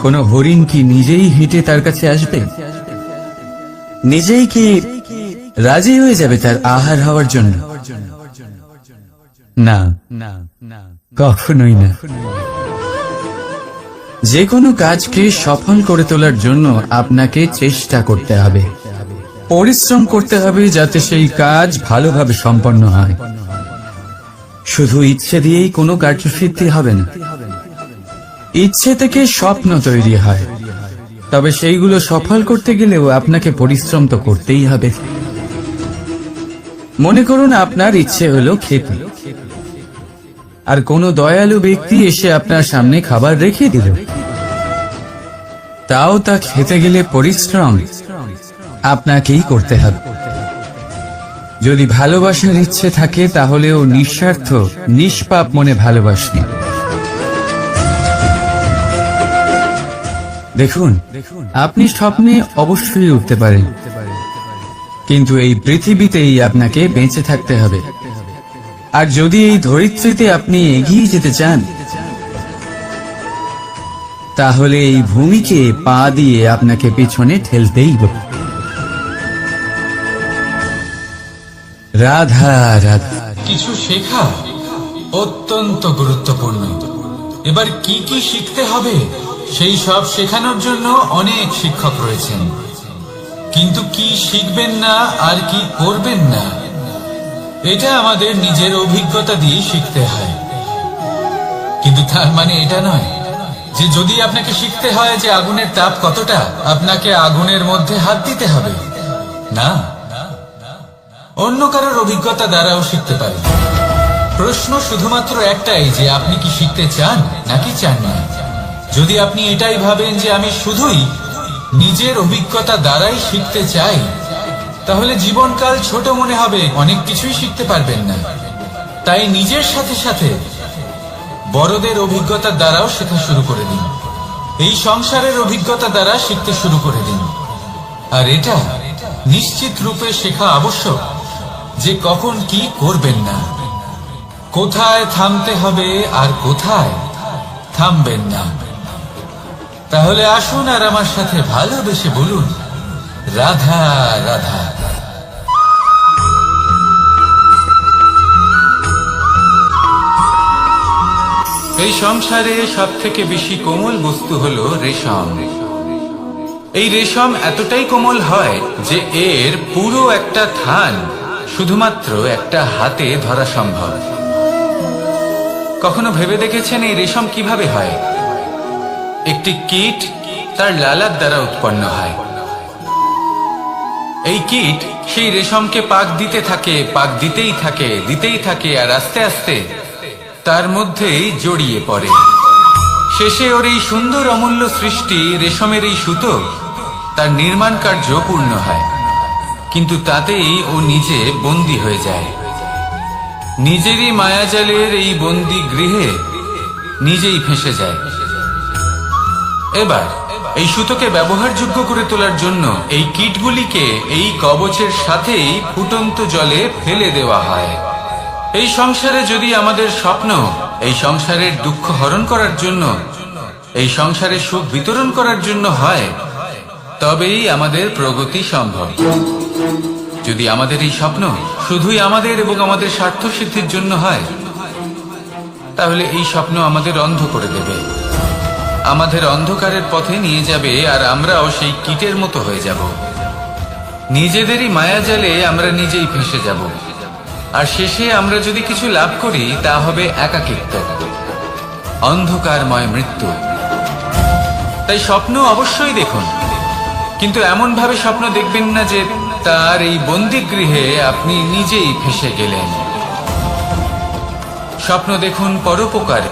কোনো হরিণ কি নিজেই হেঁটে তার কাছে আসবে? নিজেই কি রাজি হয়ে যাবে তার আহার হওয়ার জন্য? না, কখনোই না। যে কোনো কাজকে সফল করে তোলার জন্য আপনাকে চেষ্টা করতে হবে, পরিশ্রম করতে হবে, যাতে সেই কাজ ভালোভাবে সম্পন্ন হয়। শুধু ইচ্ছে দিয়েই কোনো কার্যসিদ্ধি হবে না। ইচ্ছে থেকে স্বপ্ন তৈরি হয়, তবে সেইগুলো সফল করতে গেলেও আপনাকে পরিশ্রম তো করতেই হবে। মনে করুন আপনার ইচ্ছে হলো খেতে, আর কোনো দয়ালু ব্যক্তি এসে আপনার সামনে খাবার রেখে দিল, তাও তা খেতে গেলে পরিশ্রম আপনাকেই করতে হবে। যদি ভালোবাসার ইচ্ছে থাকে তাহলেও নিঃস্বার্থ নিষ্পাপ মনে ভালোবাসি। দেখুন, আপনি স্বপ্নে অবশ্যই উঠতে পারেন, কিন্তু এই পৃথিবীতেই আপনাকে বেঁচে থাকতে হবে। আর যদি এই ধরিত্রীতে আপনি এগিয়ে যেতে চান, তাহলে এই ভূমিকে পা দিয়ে আপনাকে পিছনে ঠেলতেই হবে। রাধা রাধা। কিছু শেখা অত্যন্ত গুরুত্বপূর্ণ। এবার কি কি শিখতে হবে সেই সব শেখানোর জন্য অনেক শিক্ষক রয়েছেন, কিন্তু কি শিখবেন না আর কি করবেন না, এটা আমাদের নিজের অভিজ্ঞতা দিয়ে শিখতে হয়। কিন্তু তার মানে এটা নয় যে যদি আপনাকে শিখতে হয় যে আগুনের তাপ কতটা, আপনাকে আগুনের মধ্যে হাত দিতে হবে। না, অন্য কারোর অভিজ্ঞতা দ্বারাও শিখতে পারেন। প্রশ্ন শুধুমাত্র একটাই যে আপনি কি শিখতে চান নাকি চান না। যদি আপনি এটাই ভাবেন যে আমি শুধুই নিজের অভিজ্ঞতা দ্বারাই শিখতে চাই, তাহলে জীবনকাল ছোট মনে হবে, অনেক কিছুই শিখতে পারবেন না। তাই নিজের সাথে সাথে বড়দের অভিজ্ঞতার দ্বারাও শেখা শুরু করে দিন। এই সংসারের অভিজ্ঞতা দ্বারা শিখতে শুরু করে দিন। আর এটা নিশ্চিত রূপে শেখা আবশ্যক যে কখন কি করবেন না, কোথায় থামতে হবে আর কোথায় থামবেন না। তাহলে আসুন আর আমার সাথে ভালোবেসে বলুন, রাধা রাধা। এই সংসারে সব থেকে বেশি কোমল বস্তু হলো রেশম। এই রেশম এতটাই কোমল হয় যে এর পুরো একটা থান শুধুমাত্র একটা হাতে ধরা সম্ভব। কখনো ভেবে দেখেছেন এই রেশম কিভাবে হয়? একটি কীট তার লালার দ্বারা উৎপন্ন হয়। এই কীট সেই রেশমকে পাক দিতে থাকে, পাক দিতেই থাকে, দিতেই থাকে, আর আস্তে আস্তে তার মধ্যেই জড়িয়ে পড়ে। শেষে ওর এই সুন্দর অমূল্য সৃষ্টি রেশমের এই সুতো তার নির্মাণ কার্য পূর্ণ হয়, কিন্তু তাতেই ও নিজে বন্দী হয়ে যায়। নিজেরই মায়াজালের এই বন্দী গৃহে নিজেই ফেঁসে যায়। এবার এই সুতোকে ব্যবহারযোগ্য করে তোলার জন্য এই কীটগুলিকে এই কবচের সাথেই ফুটন্ত জলে ফেলে দেওয়া হয়। এই সংসারে যদি আমাদের স্বপ্ন এই সংসারের দুঃখ হরণ করার জন্য, এই সংসারে সুখ বিতরণ করার জন্য হয়, তবেই আমাদের প্রগতি সম্ভব। যদি আমাদের এই স্বপ্ন শুধুই আমাদের এবং আমাদের স্বার্থ সিদ্ধির জন্য হয়, তাহলে এই স্বপ্ন আমাদের অন্ধ করে দেবে, আমাদের অন্ধকারের পথে নিয়ে যাবে, আর আমরাও সেই কীটের মতো হয়ে যাব। নিজেদেরই মায়াজালে আমরা নিজেই ফেঁসে যাব, আর শেষে আমরা যদি কিছু লাভ করি তা হবে একাকিত্ব, অন্ধকারময় মৃত্যু। তাই স্বপ্ন অবশ্যই দেখুন, কিন্তু এমন ভাবে স্বপ্ন দেখবেন না যে তার এই বন্দিগৃহে আপনি নিজেই ফেঁসে গেলেন। স্বপ্ন দেখুন পরোপকারে।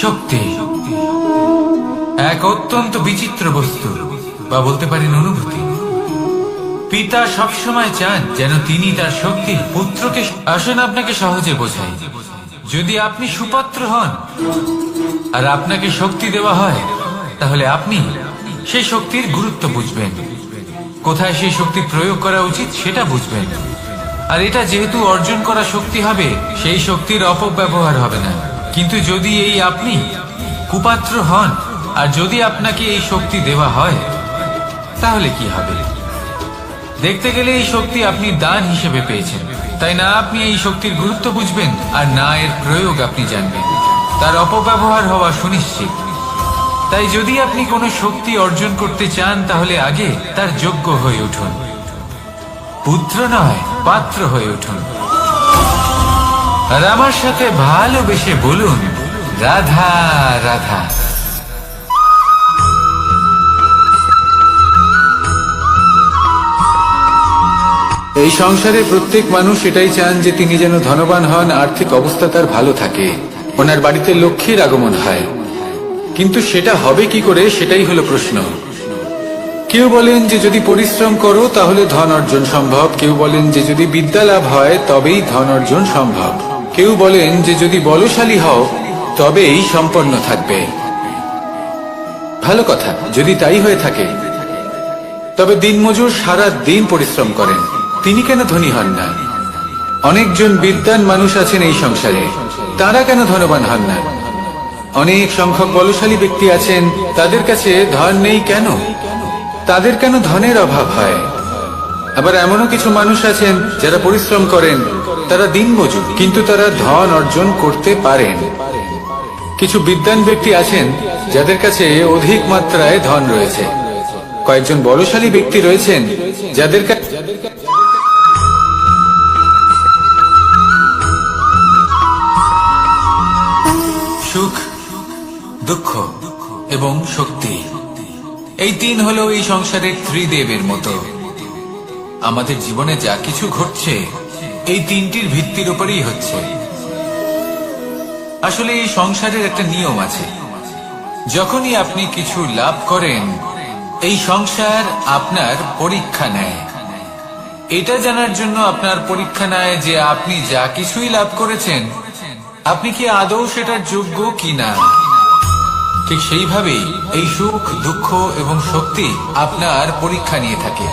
শক্তি এক অত্যন্ত বিচিত্র বস্তু, বা বলতে পারেন অনুভূতি। পিতা সবসময় চান যেন তিনি তার শক্তি পুত্রকে। আসুন আপনাকে সহজে বোঝাই। যদি আপনি সুপাত্র হন আর আপনাকে শক্তি দেওয়া হয়, তাহলে আপনি সেই শক্তির গুরুত্ব বুঝবেন, কোথায় সেই শক্তি প্রয়োগ করা উচিত সেটা বুঝবেন। আর এটা যেহেতু অর্জন করা শক্তি হবে, সেই শক্তির অপব্যবহার হবে না। কিন্তু যদি এই আপনি কুপাত্র হন আর যদি আপনাকে এই শক্তি দেওয়া হয়, তাহলে কি হবে? দেখতে গেলে এই শক্তি আপনি দান হিসেবে পেয়েছেন, তাই না আপনি এই শক্তির গুরুত্ব বুঝবেন, আর না এর প্রয়োগ আপনি জানবেন। তার অপব্যবহার হওয়া সুনিশ্চিত। তাই যদি আপনি কোনো শক্তি অর্জন করতে চান, তাহলে আগে তার যোগ্য হয়ে উঠুন, পুত্র নয় পাত্র হয়ে উঠুন। আর আমার সাথে ভালোবেসে বলুন, রাধা রাধা। এই সংসারে প্রত্যেক মানুষ এটাই চান যে তিনি যেন ধনবান হন, আর্থিক অবস্থা তার ভালো থাকে, ওনার বাড়িতে লক্ষ্মীর আগমন হয়। কিন্তু সেটা হবে কি করে, সেটাই হলো প্রশ্ন। কেউ বলেন যে যদি পরিশ্রম করো তাহলে ধন অর্জন সম্ভব, কেউ বলেন যে যদি বিদ্যা লাভ হয় তবেই ধন অর্জন সম্ভব, কেউ বলেন যে যদি বলশালী হও তবেই সম্পন্ন থাকবে। ভালো কথা, যদি তাই হয়ে থাকে, তবে দিনমজুর সারা দিন পরিশ্রম করেন, তিনি কেন ধনী হন না? অনেকজন বিদ্বান মানুষ আছেন এই সংসারে, তারা কেন ধনবান হন না? অনেক সংখ্যক বলশালী ব্যক্তি আছেন, তাদের কাছে ধন নেই কেন? তাদের কেন ধনের অভাব হয়? আবার এমনও কিছু মানুষ আছেন যারা পরিশ্রম করেন, তারা দিনমজুর, কিন্তু তারা ধন অর্জন করতে পারেন। কিছু বিদ্বান ব্যক্তি আছেন যাদের কাছে অধিক মাত্রায় ধন রয়েছে। কয়েকজন বলশালী ব্যক্তি রয়েছেন যাদের কাছে সুখ, দুঃখ এবং শক্তি, এই তিন হলো এই সংসারের ত্রিদেবের মতো। আমাদের জীবনে যা কিছু ঘটছে এই তিনটির ভিত্তির উপরেই হচ্ছে। আসলে এই সংসারের একটা নিয়ম আছে, যখনই আপনি কিছু লাভ করেন, এই সংসার আপনার পরীক্ষা নেয়। এটা জানার জন্য আপনার পরীক্ষা নেয় যে আপনি যা কিছুই লাভ করেছেন, আপনি কি আদৌ সেটার যোগ্য কিনা। ঠিক সেইভাবেই এই সুখ, দুঃখ এবং শক্তি আপনার পরীক্ষা নিয়ে থাকে।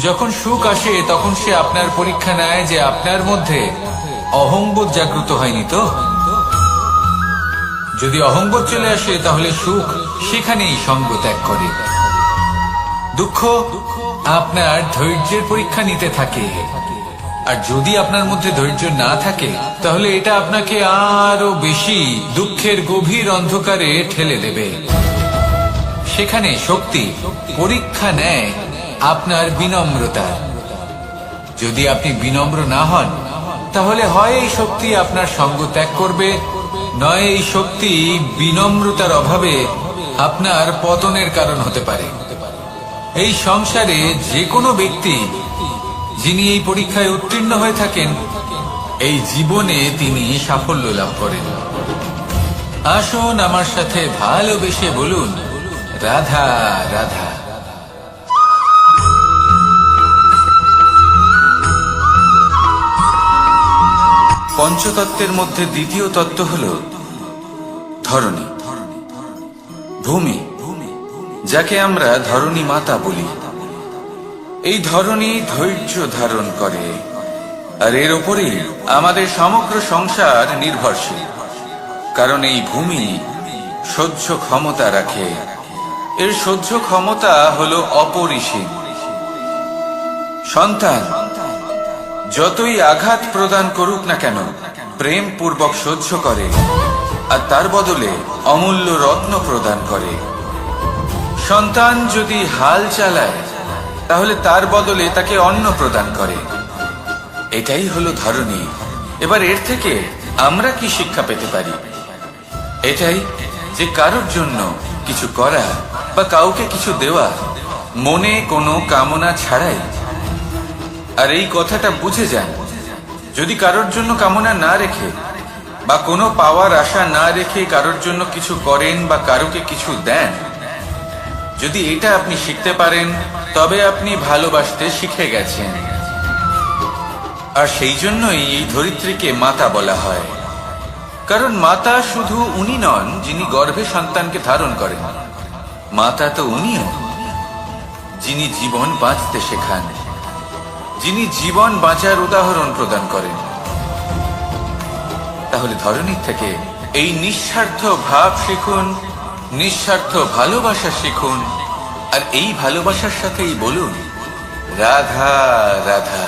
যখন সুখ আসে তখন সে আপনার পরীক্ষা নেয় যে আপনার মধ্যে অহংবোধ জাগ্রত হয়নি তো। যদি অহংবোধ চলে আসে তাহলে সুখ সেখানেই সঙ্গ ত্যাগ করে। দুঃখ আপনার ধৈর্যের পরীক্ষা নিতে থাকে, আর যদি আপনার মধ্যে ধৈর্য না থাকে তাহলে এটা আপনাকে আরো বেশি দুঃখের গভীর অন্ধকারে ঠেলে দেবে। সেখানে শক্তি পরীক্ষা নেয় আপনার বিনম্রতা। যদি আপনি বিনম্র না হন, তাহলে হয় এই শক্তি আপনার সঙ্গ ত্যাগ করবে, নয় এই শক্তি বিনম্রতার অভাবে আপনার পতনের কারণ হতে পারে। এই সংসারে যে কোনো ব্যক্তি যিনি এই পরীক্ষায় উত্তীর্ণ হয়ে থাকেন, এই জীবনে তিনি সাফল্য লাভ করেন। আসুন আমার সাথে ভালোবেসে বলুন, রাধা রাধা। পঞ্চতত্ত্বের মধ্যে দ্বিতীয় তত্ত্ব হল ধরণী, ভূমি, যাকে আমরা ধরণী মাতা বলি। এই ধরণী ধৈর্য ধারণ করে, আর এর উপরেই আমাদের সমগ্র সংসার নির্ভরশীল। কারণ এই ভূমি সহ্য ক্ষমতা রাখে, এর সহ্য ক্ষমতা হলো অপরিসীম। সন্তান যতই আঘাত প্রদান করুক না কেন, প্রেম পূর্বক সহ্য করে আর তার বদলে অমূল্য রত্ন প্রদান করে। সন্তান যদি হাল চালায় তাহলে তার বদলে তাকে অন্ন প্রদান করে। এটাই হলো ধরনী। এবার এর থেকে আমরা কি শিক্ষা পেতে পারি? এটাই যে কারোর জন্য কিছু করা বা কাউকে কিছু দেওয়া মনে কোনো কামনা ছাড়াই। আর এই কথাটা বুঝে যান, যদি কারোর জন্য কামনা না রেখে বা কোনো পাওয়ার আশা না রেখে কারোর জন্য কিছু করেন বা কারোকে কিছু দেন, যদি এটা আপনি শিখতে পারেন তবে আপনি ভালোবাসতে শিখে গেছেন। আর সেই জন্যই এই ধরিত্রীকে মাতা বলা হয়। কারণ মাতা শুধু উনি নন যিনি গর্ভে সন্তানকে ধারণ করেন, মাতা তো উনিও যিনি জীবন বাঁচতে শেখান, যিনি জীবন বাঁচার উদাহরণ প্রদান করেন। তাহলে ধরনীর থেকে এই নিঃস্বার্থ ভাব শিখুন, নিঃস্বার্থ ভালোবাসা শিখুন, আর এই ভালোবাসার সাথেই বলুন রাধা রাধা।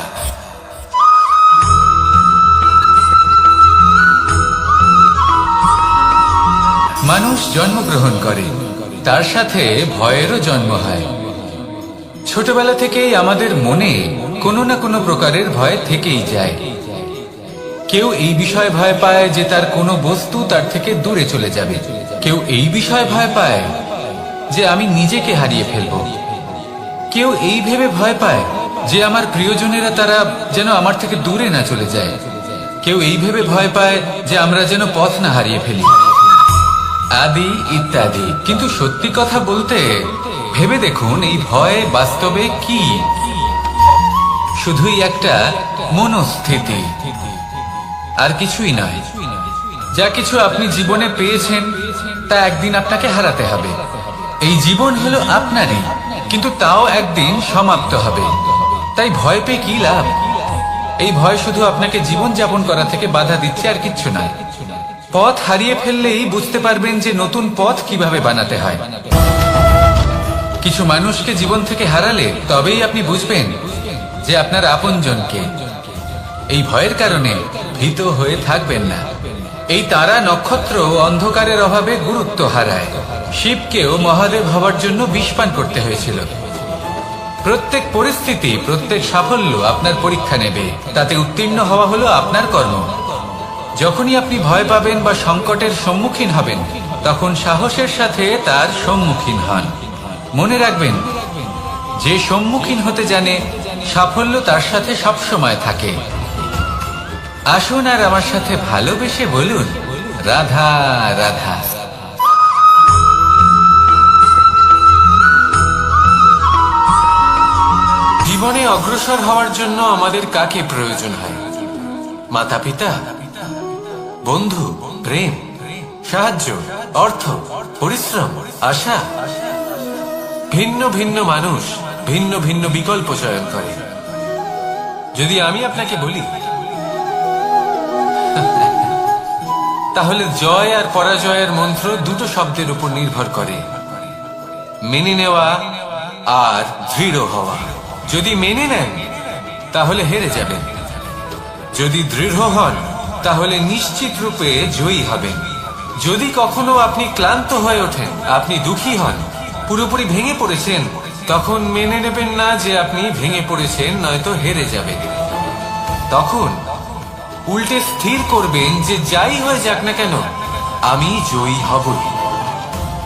মানুষ জন্মগ্রহণ করে, তার সাথে ভয়েরও জন্ম হয়। ছোটবেলা থেকেই আমাদের মনে কোনো না কোনো প্রকারের ভয় থেকেই যায়। কেউ এই বিষয়ে ভয় পায় যে তার কোনো বস্তু তার থেকে দূরে চলে যাবে, কেউ এই বিষয়ে ভয় পায় যে আমি নিজেকে হারিয়ে ফেলব, কেউ এই ভেবে ভয় পায় যে আমার প্রিয়জনেরা তারা যেন আমার থেকে দূরে না চলে যায়, কেউ এই ভেবে ভয় পায় যে আমরা যেন পথ না হারিয়ে ফেলি, আদি ইত্যাদি। কিন্তু সত্যি কথা বলতে ভেবে দেখুন এই ভয় বাস্তবে কি? শুধুই একটা মনস্থিতি, আর কিছুই নয়। যা কিছু আপনি জীবনে পেয়েছেন তা একদিন আপনাকে হারাতে হবে। এই জীবন হলো আপনারই, কিন্তু তাও একদিন সমাপ্ত হবে। তাই ভয় পেয়ে কি লাভ? এই ভয় শুধু আপনাকে জীবন যাপন করা থেকে বাধা দিচ্ছে, আর কিচ্ছু নয়। পথ হারিয়ে ফেললেই বুঝতে পারবেন যে নতুন পথ কিভাবে বানাতে হয়। কিছু মানুষকে জীবন থেকে হারালে তবেই আপনি বুঝবেন যে আপনার আপনজনকে। এই ভয়ের কারণে ভীত হয়ে থাকবেন না। এই তারা নক্ষত্র অন্ধকারের অভাবে গুরুত্ব হারায়। শিবকেও মহাদেব হওয়ার জন্য বিষ পান করতে হয়েছিল। প্রত্যেক পরিস্থিতি, প্রত্যেক সাফল্য আপনার পরীক্ষা নেবে, তাতে উত্তীর্ণ হওয়া হলো আপনার কর্ম। যখনই আপনি ভয় পাবেন বা সংকটের সম্মুখীন হবেন, তখন সাহসের সাথে তার সম্মুখীন হন। মনে রাখবেন, যে সম্মুখীন হতে জানে সাফল্য তার সাথে সবসময় থাকে। আসুন আর আমার সাথে ভালোবেসে বলুন রাধা রাধা। জীবনে অগ্রসর হওয়ার জন্য আমাদের কাকে প্রয়োজন হয়? মাতা পিতা, বন্ধু, প্রেম, সাহায্য, অর্থ, পরিশ্রম, আশা। ভিন্ন ভিন্ন মানুষ ভিন্ন ভিন্ন বিকল্প চয়ন করে। যদি আমি আপনাকে বলি, তাহলে জয় আর পরাজয়ের মন্ত্র দুটো শব্দের উপর নির্ভর করে, মেনে নেওয়া আর দৃঢ় হওয়া। যদি মেনে নেন তাহলে হেরে যাবেন, যদি দৃঢ় হন তাহলে নিশ্চিত রূপে জয়ী হবেন। যদি কখনো আপনি ক্লান্ত হয়ে ওঠেন, আপনি দুঃখী হন, পুরোপুরি ভেঙে পড়েছেন, তখন মেনে নেবেন না যে আপনি ভেঙে পড়েছেন, নয়তো হেরে যাবেন। তখন উল্টে স্থির করবেন যে যাই হয়ে যাক না কেন আমি জয়ী হবই।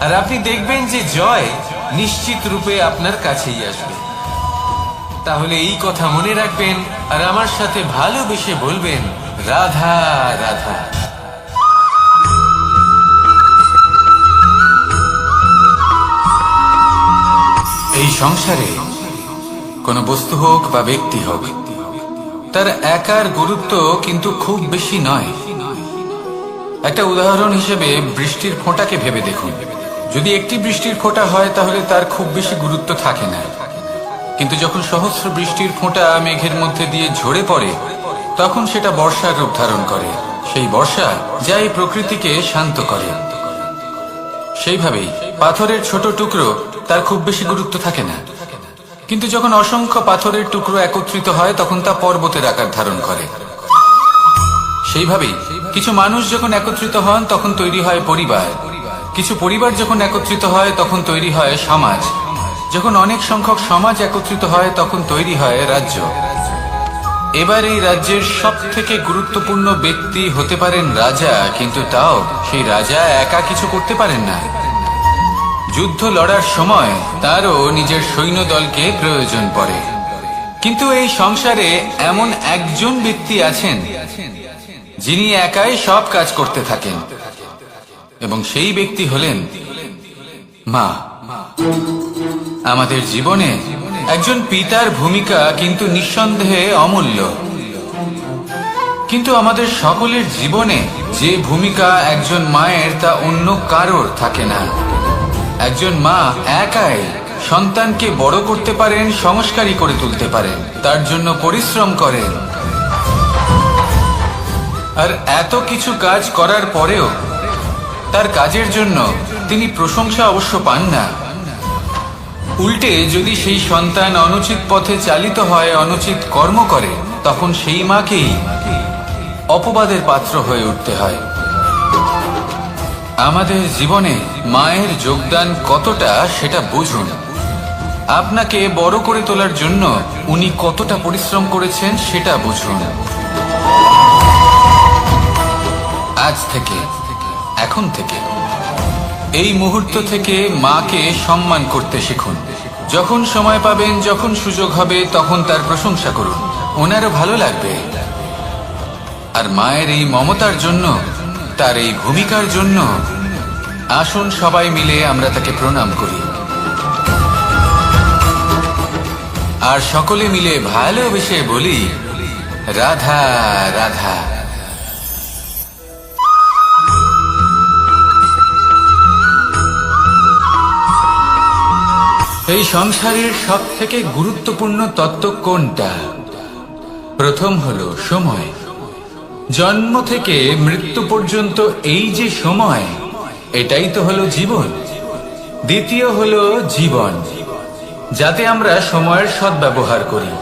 আর আপনি দেখবেন যে জয় নিশ্চিত রূপে আপনার কাছেই আসবে। তাহলে এই কথা মনে রাখবেন আর আমার সাথে ভালোবেসে বলবেন রাধা রাধা। এই সংসারে কোনো বস্তু হোক বা ব্যক্তি হোক, তার একার গুরুত্ব কিন্তু খুব বেশি নয়। একটা উদাহরণ হিসেবে বৃষ্টির ফোঁটাকে ভেবে দেখুন। যদি একটি বৃষ্টির ফোঁটা হয় তাহলে তার খুব বেশি গুরুত্ব থাকে না, কিন্তু যখন সহস্র বৃষ্টির ফোঁটা মেঘের মধ্যে দিয়ে ঝরে পড়ে, তখন সেটা বর্ষার রূপ ধারণ করে। সেই বর্ষা যা এই প্রকৃতিকে শান্ত করে। সেইভাবেই পাথরের ছোট টুকরো তার খুব বেশি গুরুত্ব থাকে না, কিন্তু যখন অসংখ্য পাথরের টুকরো একত্রিত হয় তখন তা পর্বতের আকার ধারণ করে। সেইভাবেই কিছু মানুষ যখন একত্রিত হন তখন তৈরি হয় পরিবার, কিছু পরিবার যখন একত্রিত হয় তখন তৈরি হয় সমাজ, যখন অনেক সংখ্যক সমাজ একত্রিত হয় তখন তৈরি হয় রাজ্য। এবার এই রাজ্যের সব থেকে গুরুত্বপূর্ণ ব্যক্তি হতে পারেন রাজা, কিন্তু তাও সেই রাজা একা কিছু করতে পারেন না। যুদ্ধ লড়ার সময় তারও নিজের সৈন্যদলকে প্রয়োজন পড়ে। কিন্তু এই সংসারে এমন একজন ব্যক্তি আছেন যিনি একাই সব কাজ করতে থাকেন, এবং সেই ব্যক্তি হলেন মা। আমাদের জীবনে একজন পিতার ভূমিকা কিন্তু নিঃসন্দেহে অমূল্য, কিন্তু আমাদের সকলের জীবনে যে ভূমিকা একজন মায়ের তা অন্য কারোর থাকে না। একজন মা একাই সন্তানকে বড় করতে পারেন, সংস্কারী করে তুলতে পারেন, তার জন্য পরিশ্রম করেন। আর এত কিছু কাজ করার পরেও তার কাজের জন্য তিনি প্রশংসা অবশ্য পান না। উল্টে যদি সেই সন্তান অনুচিত পথে চালিত হয়, অনুচিত কর্ম করে, তখন সেই মাকেই অপবাদের পাত্র হয়ে উঠতে হয়। আমাদের জীবনে মায়ের যোগদান কতটা সেটা বুঝুন। আপনাকে বড় করে তোলার জন্য উনি কতটা পরিশ্রম করেছেন সেটা বুঝুন। আজ থেকে, এখন থেকে, এই মুহূর্ত থেকে মাকে সম্মান করতে শিখুন। যখন সময় পাবেন, যখন সুযোগ হবে, তখন তার প্রশংসা করুন, ওনারও ভালো লাগবে। আর মায়ের এই মমতার জন্য, তার এই ভূমিকার জন্য আসুন সবাই মিলে আমরা তাকে প্রণাম করি, আর সকলে মিলে ভালোবেসে বলি রাধা রাধা। এই সংসারের সব থেকে গুরুত্বপূর্ণ তত্ত্ব কোনটা? প্রথম হলো সময়। জন্ম থেকে মৃত্যু পর্যন্ত এই যে সময়, এটাই তো হলো জীবন। দ্বিতীয় হলো জীবন, যাতে আমরা সময়ের সদ্ব্যবহার করি,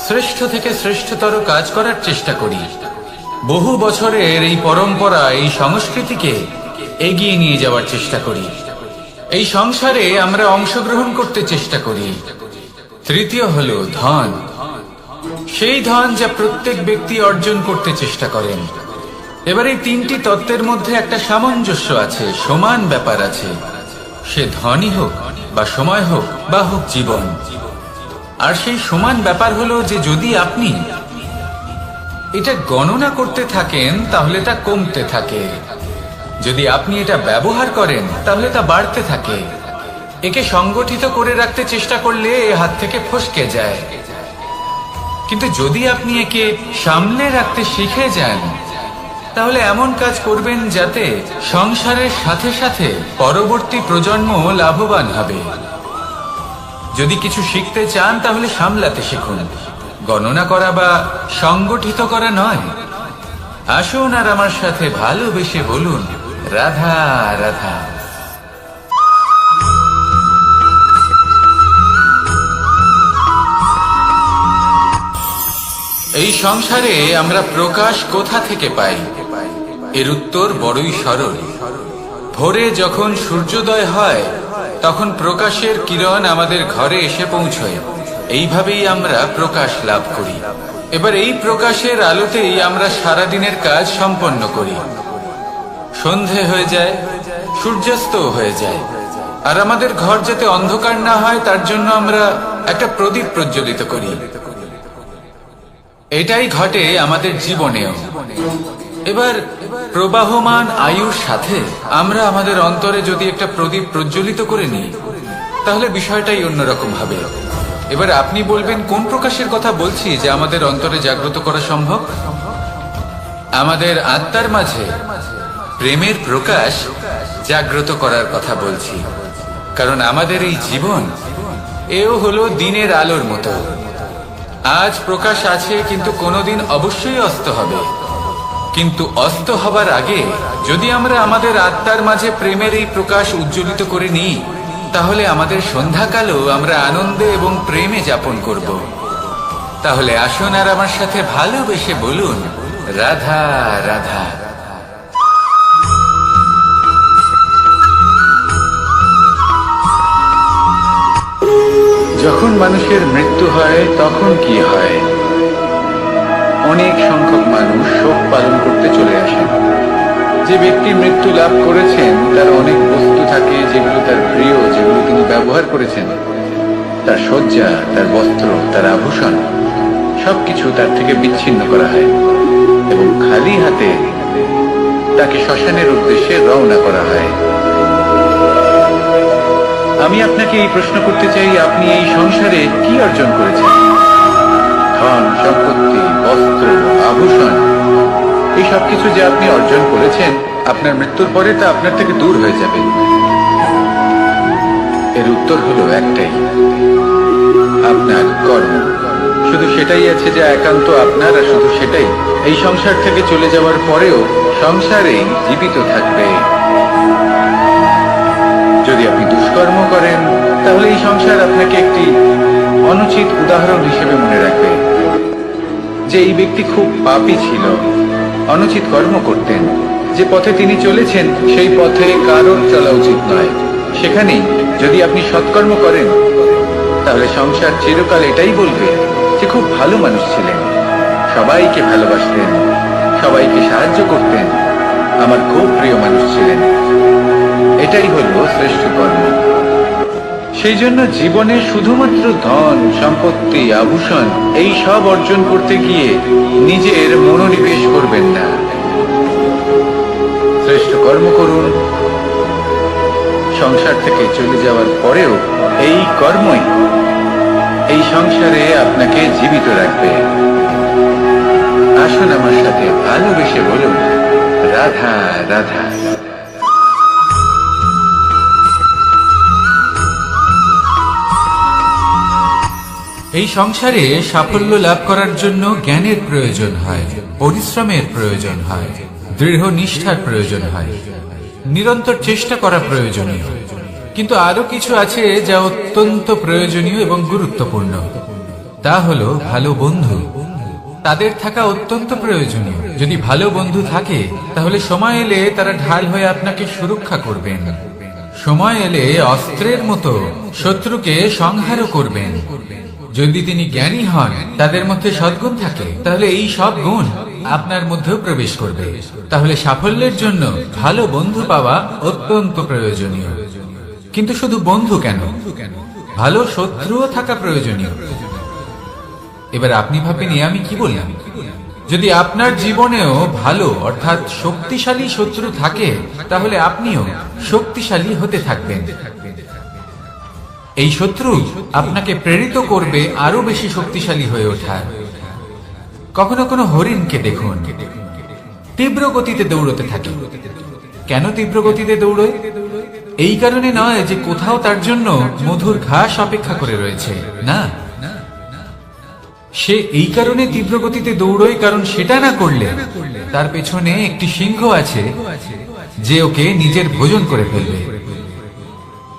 শ্রেষ্ঠ থেকে শ্রেষ্ঠতর কাজ করার চেষ্টা করি। বহু বছরের এই পরম্পরা, এই সংস্কৃতিকে এগিয়ে নিয়ে যাওয়ার চেষ্টা করি। এই সংসারে আমরা অংশগ্রহণ করতে চেষ্টা করি। তৃতীয় হলো ধন, সেই ধন যা প্রত্যেক ব্যক্তি অর্জন করতে চেষ্টা করেন। এবার এই তিনটি তত্ত্বের মধ্যে একটা সামঞ্জস্য আছে, সমান ব্যাপার আছে, সে ধনই হোক বা সময় হোক বা হোক জীবন। আর সেই সমান ব্যাপার হলো যে যদি আপনি এটা গণনা করতে থাকেন তাহলে তা কমতে থাকে, যদি আপনি এটা ব্যবহার করেন তাহলে তা বাড়তে থাকে। একে সংগঠিত করে রাখতে চেষ্টা করলে এ হাত থেকে ফসকে যায়, কিন্তু যদি আপনি একে সামলে রাখতে শিখে যান তাহলে এমন কাজ করবেন যাতে সংসারের সাথে সাথে পরবর্তী প্রজন্ম লাভবান হবে। যদি কিছু শিখতে চান তাহলে সামলাতে শিখুন, গণনা করা বা সংগঠিত করা নয়। আসুন আর আমার সাথে ভালোবেসে বলুন রাধা রাধা। এই সংসারে আমরা প্রকাশ কোথা থেকে পাই? এর উত্তর বড়ই সরল। ভোরে যখন সূর্যোদয় হয় তখন প্রকাশের কিরণ আমাদের ঘরে এসে পৌঁছয়। এইভাবেই আমরা প্রকাশ লাভ করি। এবার এই প্রকাশের আলোতেই আমরা সারাদিনের কাজ সম্পন্ন করি। সন্ধে হয়ে যায়, সূর্যাস্ত হয়ে যায়, আর আমাদের ঘর যাতে অন্ধকার না হয় তার জন্য আমরা একটা প্রদীপ প্রজ্বলিত করি। এটাই ঘটে আমাদের জীবনেও। এবার প্রবাহমান আয়ুর সাথে আমরা আমাদের অন্তরে যদি একটা প্রদীপ প্রজ্বলিত করে নিই তাহলে বিষয়টাই অন্যরকম হবে। এবার আপনি বলবেন কোন প্রকাশের কথা বলছি যে আমাদের অন্তরে জাগ্রত করা সম্ভব? আমাদের আত্মার মাঝে প্রেমের প্রকাশ জাগ্রত করার কথা বলছি, কারণ আমাদের এই জীবন এও হলো দিনের আলোর মতো। আজ প্রকাশ আছে, কিন্তু কোনোদিন অবশ্যই অস্ত হবে। কিন্তু অস্ত হবার আগে যদি আমরা আমাদের আত্মার মাঝে প্রেমের এই প্রকাশ উজ্জ্বলিত করে নিই, তাহলে আমাদের সন্ধ্যাকালও আমরা আনন্দে এবং প্রেমে যাপন করব। তাহলে আসুন আর আমার সাথে ভালোবেসে বলুন, রাধা রাধা। যখন মানুষের মৃত্যু হয় তখন কি হয়? অনেক সংখ্যক মানুষ শোক পালন করতে চলে আসেন। যে ব্যক্তি মৃত্যু লাভ করেছেন তার অনেক বস্তু থাকে যেগুলো তার প্রিয়, যেগুলো তিনি ব্যবহার করেছেন। তার শয্যা, তার বস্ত্র, তার আভূষণ সবকিছু তার থেকে বিচ্ছিন্ন করা হয় এবং খালি হাতে তাকে শ্মশানের উদ্দেশ্যে রওনা করা হয়। আমি আপনাকে এই প্রশ্ন করতে চাই, আপনি এই সংসারে কি অর্জন করেছেন? ধন সম্পত্তি, বস্ত্র, আভূষণ, এই সবকিছু যে আপনি অর্জন করেছেন, আপনার মৃত্যুর পরে তা আপনার থেকে দূর হয়ে যাবে। এর উত্তর হলো একটাই, আপনার কর্ম। শুধু সেটাই আছে যা একান্ত আপনার, আর শুধু সেটাই এই সংসার থেকে চলে যাওয়ার পরেও সংসারেই জীবিত থাকবে। যদি আপনি দুষ্কর্ম করেন তাহলে এই সংসার আপনাকে একটি অনুচিত উদাহরণ হিসেবে মনে রাখবে যে এই ব্যক্তি খুব পাপী ছিল, অনুচিত কর্ম করতেন। যে পথে তিনি চলেছেন সেই পথে কারোর চলা উচিত নয়। সেখানেই যদি আপনি সৎকর্ম করেন তাহলে সংসার চিরকাল এটাই বলবে যে খুব ভালো মানুষ ছিলেন, সবাইকে ভালোবাসতেন, সবাইকে সাহায্য করতেন, আমার খুব প্রিয় মানুষ ছিলেন। এটাই হলো শ্রেষ্ঠ কর্ম। সেই জন্য জীবনে শুধুমাত্র ধন সম্পত্তি, আভূষণ এই সব অর্জন করতে গিয়ে নিজের মনোনিবেশ করবেন না। শ্রেষ্ঠ কর্ম করুন। সংসার থেকে চলে যাওয়ার পরেও এই কর্মই এই সংসারে আপনাকে জীবিত রাখবে। আসুন আমার সাথে ভালোবেসে বলুন, রাধা রাধা। এই সংসারে সাফল্য লাভ করার জন্য জ্ঞানের প্রয়োজন হয়, পরিশ্রমের প্রয়োজন হয়, দৃঢ় নিষ্ঠার প্রয়োজন হয়, নিরন্তর চেষ্টা করা প্রয়োজনীয়। কিন্তু আরো কিছু আছে যা অত্যন্ত প্রয়োজনীয় এবং গুরুত্বপূর্ণ। তা হলো ভালো বন্ধু। তাদের থাকা অত্যন্ত প্রয়োজনীয়। যদি ভালো বন্ধু থাকে তাহলে সময় এলে তারা ঢাল হয়ে আপনাকে সুরক্ষা করবেন। সময় এলে অস্ত্রের মতো শত্রুকে সংহারও করবেন। যদি তিনি জ্ঞানী হন, তাদের মধ্যে সদ্গুণ থাকে, তাহলে এই সব গুণ আপনার মধ্যেও প্রবেশ করবে। তাহলে সাফল্যের জন্য ভালো বন্ধু পাওয়া অত্যন্ত প্রয়োজনীয়। কিন্তু শুধু বন্ধু কেন, ভালো শত্রুও থাকা প্রয়োজনীয়। এবার আপনি ভাবেন আমি কি বললাম? যদি আপনার জীবনেও ভালো অর্থাৎ শক্তিশালী শত্রু থাকে তাহলে আপনিও শক্তিশালী হতে থাকবেন। এই শত্রু আপনাকে প্রেরিত করবে আরো বেশি শক্তিশালী হয়ে ওঠার। কখনো কোনো হরিণকে দেখুন, তীব্র গতিতে দৌড়তে থাকে। কেন তীব্র গতিতে দৌড়য়? এই কারণে নয় যে কোথাও তার জন্য মধুর ঘাস অপেক্ষা করে রয়েছে, না। সে এই কারণে তীব্র গতিতে দৌড়য় কারণ সেটা না করলে তার পেছনে একটি সিংহ আছে যে ওকে নিজের ভোজন করে ফেলবে।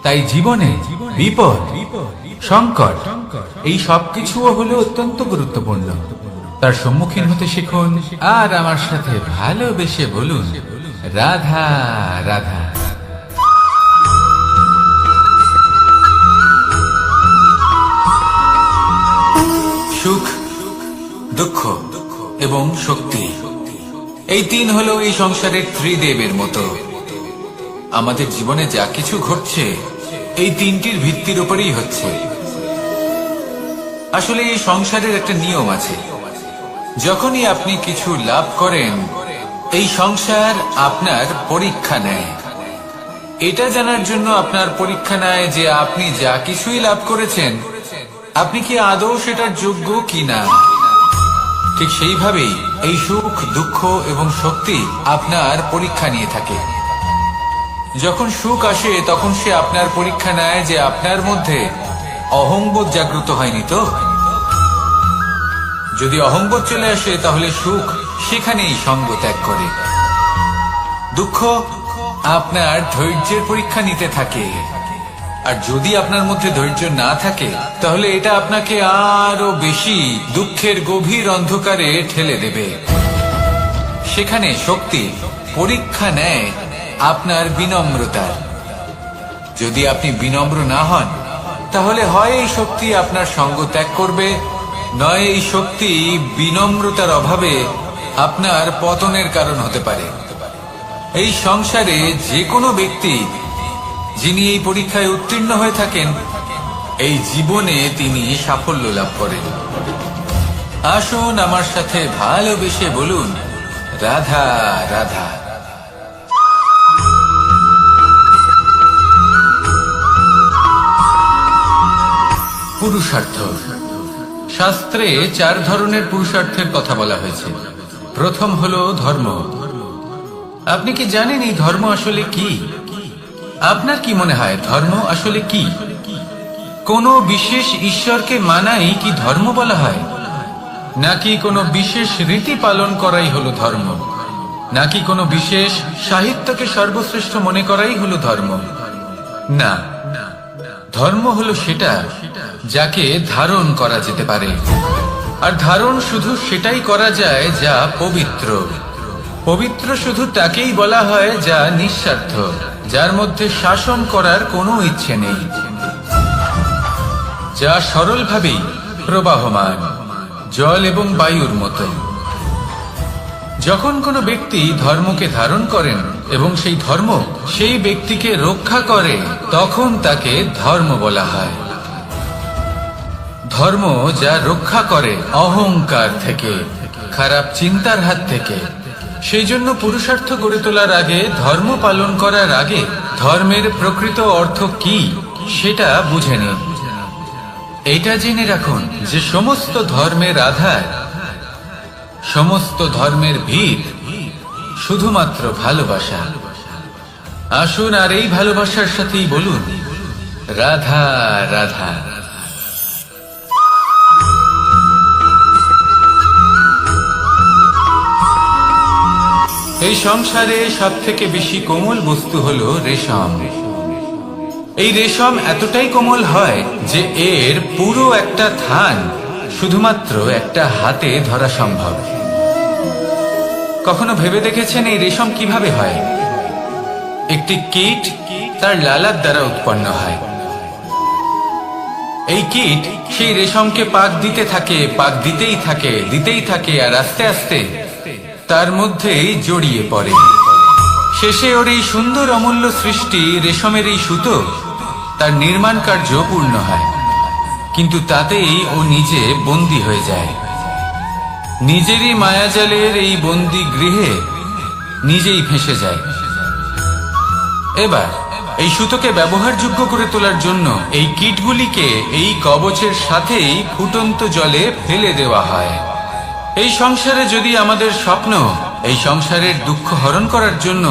তাই জীবনে বিপদ, সংকট এই সবকিছুও হলো অত্যন্ত গুরুত্বপূর্ণ। তার সম্মুখীন হতে শিখুন আর আমার সাথে ভালোবেসে বলুন, রাধা রাধা। সুখ, দুঃখ এবং শক্তি, এই তিন হলো এই সংসারের ত্রিদেবের মতো। আমাদের জীবনে যা কিছু ঘটছে এই তিনটির ভিত্তির উপরেই হচ্ছে। আসলে এই সংসারের একটা নিয়ম আছে, যখনই আপনি কিছু লাভ করেন এই সংসার আপনার পরীক্ষা নেয়। এটা জানার জন্য আপনার পরীক্ষা নেয় যে আপনি যা কিছুই লাভ করেছেন আপনি কি আদৌ সেটার যোগ্য কিনা। ঠিক সেইভাবেই এই সুখ, দুঃখ এবং শক্তি আপনার পরীক্ষা নিয়ে থাকে। যখন সুখ আসে তখন সে আপনার পরীক্ষা নেয় যে আপনার মধ্যে অহংবোধ জাগ্রত হয়নি তো। যদি অহংবোধ চলে আসে তাহলে সুখ সেখানেই সঙ্গ ত্যাগ করে। দুঃখ আপনার ধৈর্যের পরীক্ষা নিতে থাকে, আর যদি আপনার মধ্যে ধৈর্য না থাকে তাহলে এটা আপনাকে আরো বেশি দুঃখের গভীর অন্ধকারে ঠেলে দেবে। সেখানে শক্তি পরীক্ষা নেয় আপনার বিনম্রতার। যদি আপনি বিনম্র না হন তাহলে হয় এই শক্তি আপনার সঙ্গ ত্যাগ করবে, নয় এই শক্তি বিনম্রতার অভাবে আপনার পতনের কারণ হতে পারে। এই সংসারে যে কোনো ব্যক্তি যিনি এই পরীক্ষায় উত্তীর্ণ হয়ে থাকেন, এই জীবনে তিনি সাফল্য লাভ করেন। আসুন আমার সাথে ভালোবেসে বলুন, রাধা রাধা। পুরুষার্থ। শাস্ত্রে 4 ধরনের পুরুষার্থের কথা বলা হয়েছে। প্রথম হলো ধর্ম। আপনি কি জানেন এই ধর্ম আসলে কি? আপনার কি মনে হয় ধর্ম আসলে কি? কোনো বিশেষ ঈশ্বরকে মানাই কি ধর্ম বলা হয়? নাকি কোনো বিশেষ রীতি পালন করাই হলো ধর্ম? নাকি কোনো বিশেষ সাহিত্যকে সর্বশ্রেষ্ঠ মনে করাই হলো ধর্ম? না, ধর্ম হলো সেটা যাকে ধারণ করা যেতে পারে। আর ধারণ শুধু সেটাই করা যায় যা পবিত্র। পবিত্র শুধু তাকেই বলা হয় যা নিঃস্বার্থ, যার মধ্যে শাসন করার কোনো ইচ্ছে নেই, যা সরলভাবেই প্রবাহমান, জল এবং বায়ুর মতো। যখন কোনো ব্যক্তি ধর্মকে ধারণ করেন এবং সেই ধর্ম সেই ব্যক্তিকে রক্ষা করে, তখন তাকে ধর্ম বলা হয়। ধর্ম যা রক্ষা করে অহংকার থেকে, খারাপ চিন্তার হাত থেকে। সেই জন্য পুরুষার্থ গড়ে তোলার আগে, ধর্ম পালন করার আগে ধর্মের প্রকৃত অর্থ কি সেটা বুঝে নিন। এটা জেনে রাখুন যে সমস্ত ধর্মের আধার, সমস্ত ধর্মের ভিত শুধুমাত্র ভালোবাসা। আসুন আর এই ভালোবাসার সাথেই বলুন, রাধা রাধা। এই সংসারে সব থেকে বেশি কোমল বস্তু হলো রেশম। এই রেশম এতটাই কোমল হয় যে এর পুরো একটা থান শুধুমাত্র একটা হাতে ধরা সম্ভব। কখনো ভেবে দেখেছেন এই রেশম কিভাবে হয়? একটি কীট তার লালার দ্বারা উৎপন্ন হয়। এই কীট সেই রেশমকে পাক দিতে থাকে, পাক দিতেই থাকে, আর আস্তে আস্তে তার মধ্যেই জড়িয়ে পড়ে। শেষে ওর এই সুন্দর অমূল্য সৃষ্টি রেশমের এই সুতো, তার নির্মাণ কার্য পূর্ণ হয়, কিন্তু তাতেই ও নিজে বন্দী হয়ে যায়। নিজেরই মায়াজালের এই বন্দী গৃহে নিজেই ফেঁসে যায়। এবার এই সুতোকে ব্যবহারযোগ্য করে তোলার জন্য এই কীটগুলিকে এই কবচের সাথেই ফুটন্ত জলে ফেলে দেওয়া হয়। এই সংসারে যদি আমাদের স্বপ্ন এই সংসারের দুঃখ হরণ করার জন্য,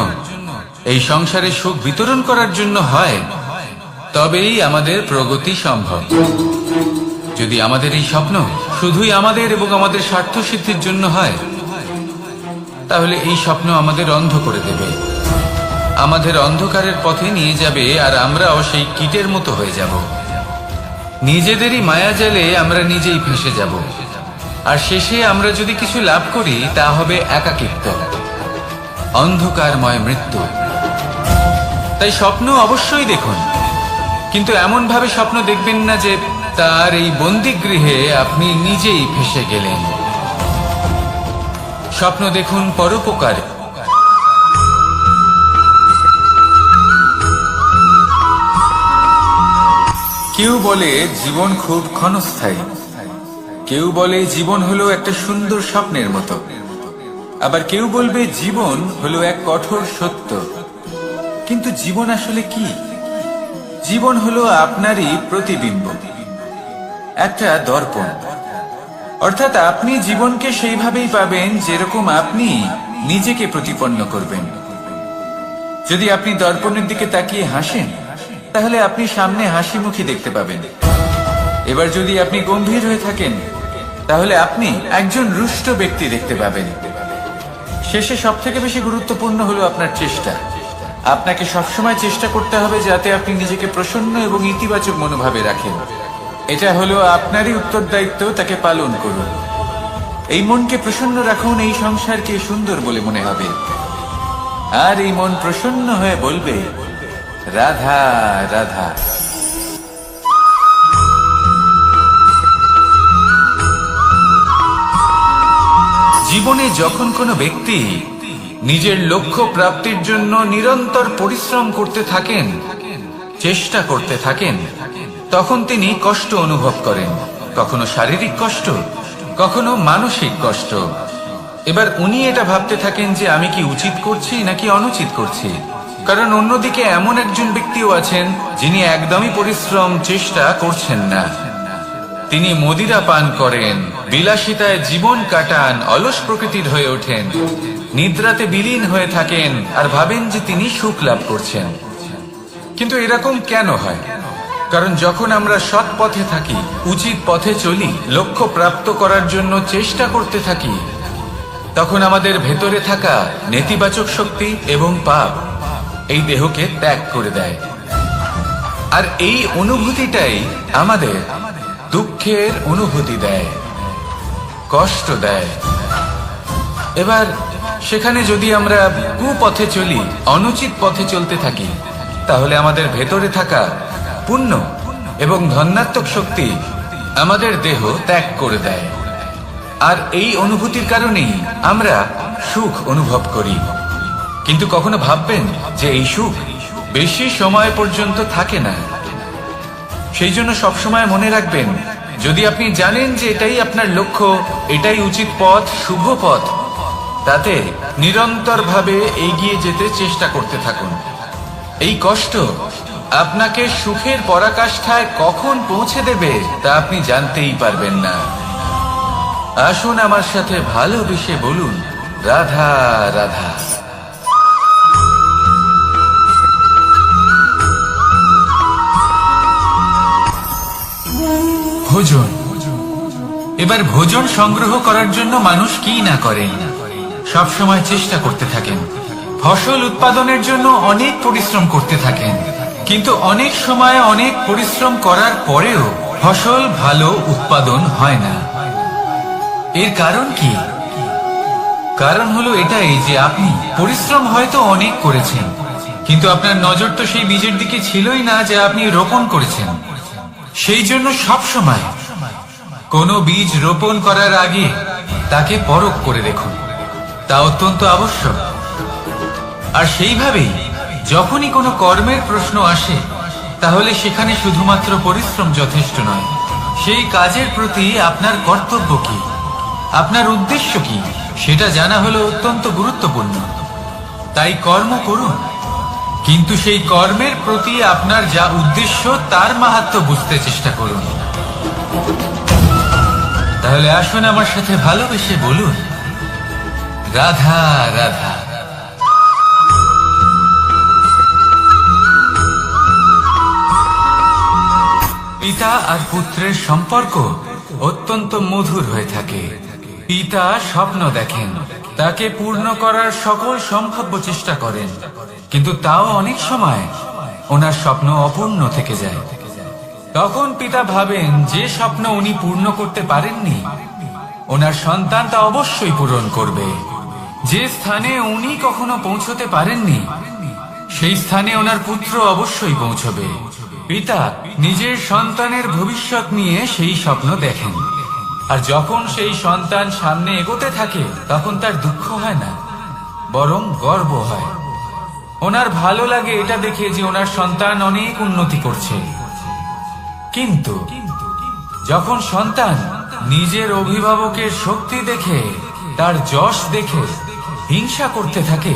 এই সংসারে সুখ বিতরণ করার জন্য হয়, তবেই আমাদের প্রগতি সম্ভব। যদি আমাদের এই স্বপ্ন শুধুই আমাদের এবং আমাদের স্বার্থ সিদ্ধির জন্য হয়, তাহলে এই স্বপ্ন আমাদের অন্ধ করে দেবে, আমাদের অন্ধকারের পথে নিয়ে যাবে, আর আমরাও সেই কীটের মতো হয়ে যাব। নিজেদেরই মায়াজালে আমরা নিজেই ফেঁসে যাব, আর শেষে আমরা যদি কিছু লাভ করি তা হবে একাকিত্ব, অন্ধকারময় মৃত্যু। তাই স্বপ্ন অবশ্যই দেখুন, কিন্তু এমন ভাবে স্বপ্ন দেখবেন না যে তার এই বন্দিগৃহে আপনি নিজেই ফেঁসে গেলেন। স্বপ্ন দেখুন পরোপকার। কেউ বলে জীবন খুব ক্ষণস্থায়ী, কেউ বলে জীবন হলো একটা সুন্দর স্বপ্নের মতো, আবার কেউ বলবে জীবন হলো এক কঠোর সত্য। কিন্তু জীবন আসলে কি? জীবন হলো আপনারই প্রতিবিম্ব, একটা দর্পণ। অর্থাৎ আপনি জীবনকে সেইভাবেই পাবেন যেরকম আপনি নিজেকে প্রতিপন্ন করবেন। যদি আপনি দর্পণের দিকে তাকিয়ে হাসেন, তাহলে আপনি সামনে হাসি মুখী দেখতে পাবেন। এবার যদি আপনি গম্ভীর হয়ে থাকেন, তাহলে আপনি একজন রুষ্ট ব্যক্তি দেখতে পাবেন। শেষে সব থেকে বেশি গুরুত্বপূর্ণ হলো আপনার চেষ্টা। আপনাকে সবসময় চেষ্টা করতে হবে যাতে আপনি নিজেকে প্রসন্ন এবং ইতিবাচক মনোভাবে রাখেন। এটা হলো আপনারই উত্তরদায়িত্ব, তাকে পালন করুন। এই মনকে প্রসন্ন রাখুন, এই সংসারকে সুন্দর বলে মনে হবে। আর এই মন প্রসন্ন হয়ে বলবে, রাধা রাধা। জীবনে যখন কোনো ব্যক্তি নিজের লক্ষ্য প্রাপ্তির জন্য নিরন্তর পরিশ্রম করতে থাকেন, চেষ্টা করতে থাকেন, তখন তিনি কষ্ট অনুভব করেন। কখনো শারীরিক কষ্ট, কখনো মানসিক কষ্ট। এবার উনি এটা ভাবতে থাকেন যে আমি কি উচিত করছি নাকি অনুচিত করছি। কারণ অন্যদিকে এমন একজন ব্যক্তিও আছেন যিনি একদমই পরিশ্রম চেষ্টা করছেন না। তিনি মদিরা পান করেন, বিলাসিতায় জীবন কাটান, অলস প্রকৃতির হয়ে ওঠেন, নিদ্রাতে বিলীন হয়ে থাকেন আর ভাবেন যে তিনি সুখ লাভ করছেন। কিন্তু এরকম কেন হয়? কারণ যখন আমরা সৎ পথে থাকি, উচিত পথে চলি, লক্ষ্য প্রাপ্ত করার জন্য চেষ্টা করতে থাকি, তখন আমাদের ভেতরে থাকা নেতিবাচক শক্তি এবং পাপ এই দেহকে ত্যাগ করে দেয়। আর এই অনুভূতিটাই আমাদের দুঃখের অনুভূতি দেয়, কষ্ট দেয়। এবার সেখানে যদি আমরা কুপথে চলি, অনুচিত পথে চলতে থাকি, তাহলে আমাদের ভেতরে থাকা পুণ্য এবং ধনাত্মক শক্তি আমাদের দেহ ত্যাগ করে দেয়। আর এই অনুভূতির কারণেই আমরা সুখ অনুভব করি। কিন্তু কখনো ভাববেন যে এই সুখ বেশি সময় পর্যন্ত থাকে না। সেই জন্য সবসময় মনে রাখবেন, যদি আপনি জানেন যে এটাই আপনার লক্ষ্য, এটাই উচিত পথ, শুভ পথ, তাতে নিরন্তরভাবে এগিয়ে যেতে চেষ্টা করতে থাকুন। এই কষ্ট আপনাকে সুখের পরাকাষ্ঠায় কখন পৌঁছে দেবে তা আপনি জানতেই পারবেন না। আসুন আমার সাথে ভালোবেসে বলুন, রাধা রাধা। ভোজন। এবার ভোজন সংগ্রহ করার জন্য মানুষ কি না করেন, সব সময় চেষ্টা করতে থাকেন। ফসল উৎপাদনের জন্য অনেক পরিশ্রম করতে থাকেন, কিন্তু অনেক সময় অনেক পরিশ্রম করার পরেও ফসল ভালো উৎপাদন হয় না। এর কারণ কি? কারণ হলো এটাই যে আপনি পরিশ্রম হয়তো অনেক করেছেন, কিন্তু আপনার নজর তো সেই বীজের দিকে ছিলই না যে আপনি রোপণ করেছেন। সেই জন্য সব সময় কোনো বীজ রোপণ করার আগে তাকে পরখ করে দেখুন, তা অত্যন্ত আবশ্যক। আর সেইভাবেই যখনই কোনো কর্মের প্রশ্ন আসে, তাহলে সেখানে শুধুমাত্র পরিশ্রম যথেষ্ট নয়। সেই কাজের প্রতি আপনার কর্তব্য কি, আপনার উদ্দেশ্য কি, সেটা জানা হলো অত্যন্ত গুরুত্বপূর্ণ। তাই কর্ম করুন, কিন্তু সেই কর্মের প্রতি আপনার যা উদ্দেশ্য তার মাহাত্ম্য বুঝতে চেষ্টা করুন। তাহলে আসুন আমার সাথে ভালোবেসে বলুন, রাধা রাধা। পিতা আর পুত্রের সম্পর্ক অত্যন্ত মধুর হয়ে থাকে। পিতা স্বপ্ন দেখেন, তাকে পূর্ণ করার সকল সম্ভাব্য চেষ্টা করেন, কিন্তু তাও অনেক সময় ওনার স্বপ্ন অপূর্ণ থেকে যায়। তখন পিতা ভাবেন যে স্বপ্ন উনি পূর্ণ করতে পারেননি, ওনার সন্তান তা অবশ্যই পূরণ করবে। যে স্থানে উনি কখনো পৌঁছতে পারেননি, সেই স্থানে ওনার পুত্র অবশ্যই পৌঁছবে। পিতা নিজের সন্তানের ভবিষ্যৎ নিয়ে সেই স্বপ্ন দেখেন, আর যখন সেই সন্তান সামনে এগোতে থাকে তখন তার দুঃখ হয় না, বরং গর্ব হয়। ওনার ভালো লাগে এটা দেখে যে ওনার সন্তান অনেক উন্নতি করছে। কিন্তু যখন সন্তান নিজের অভিভাবকের শক্তি দেখে, তার যশ দেখে হিংসা করতে থাকে,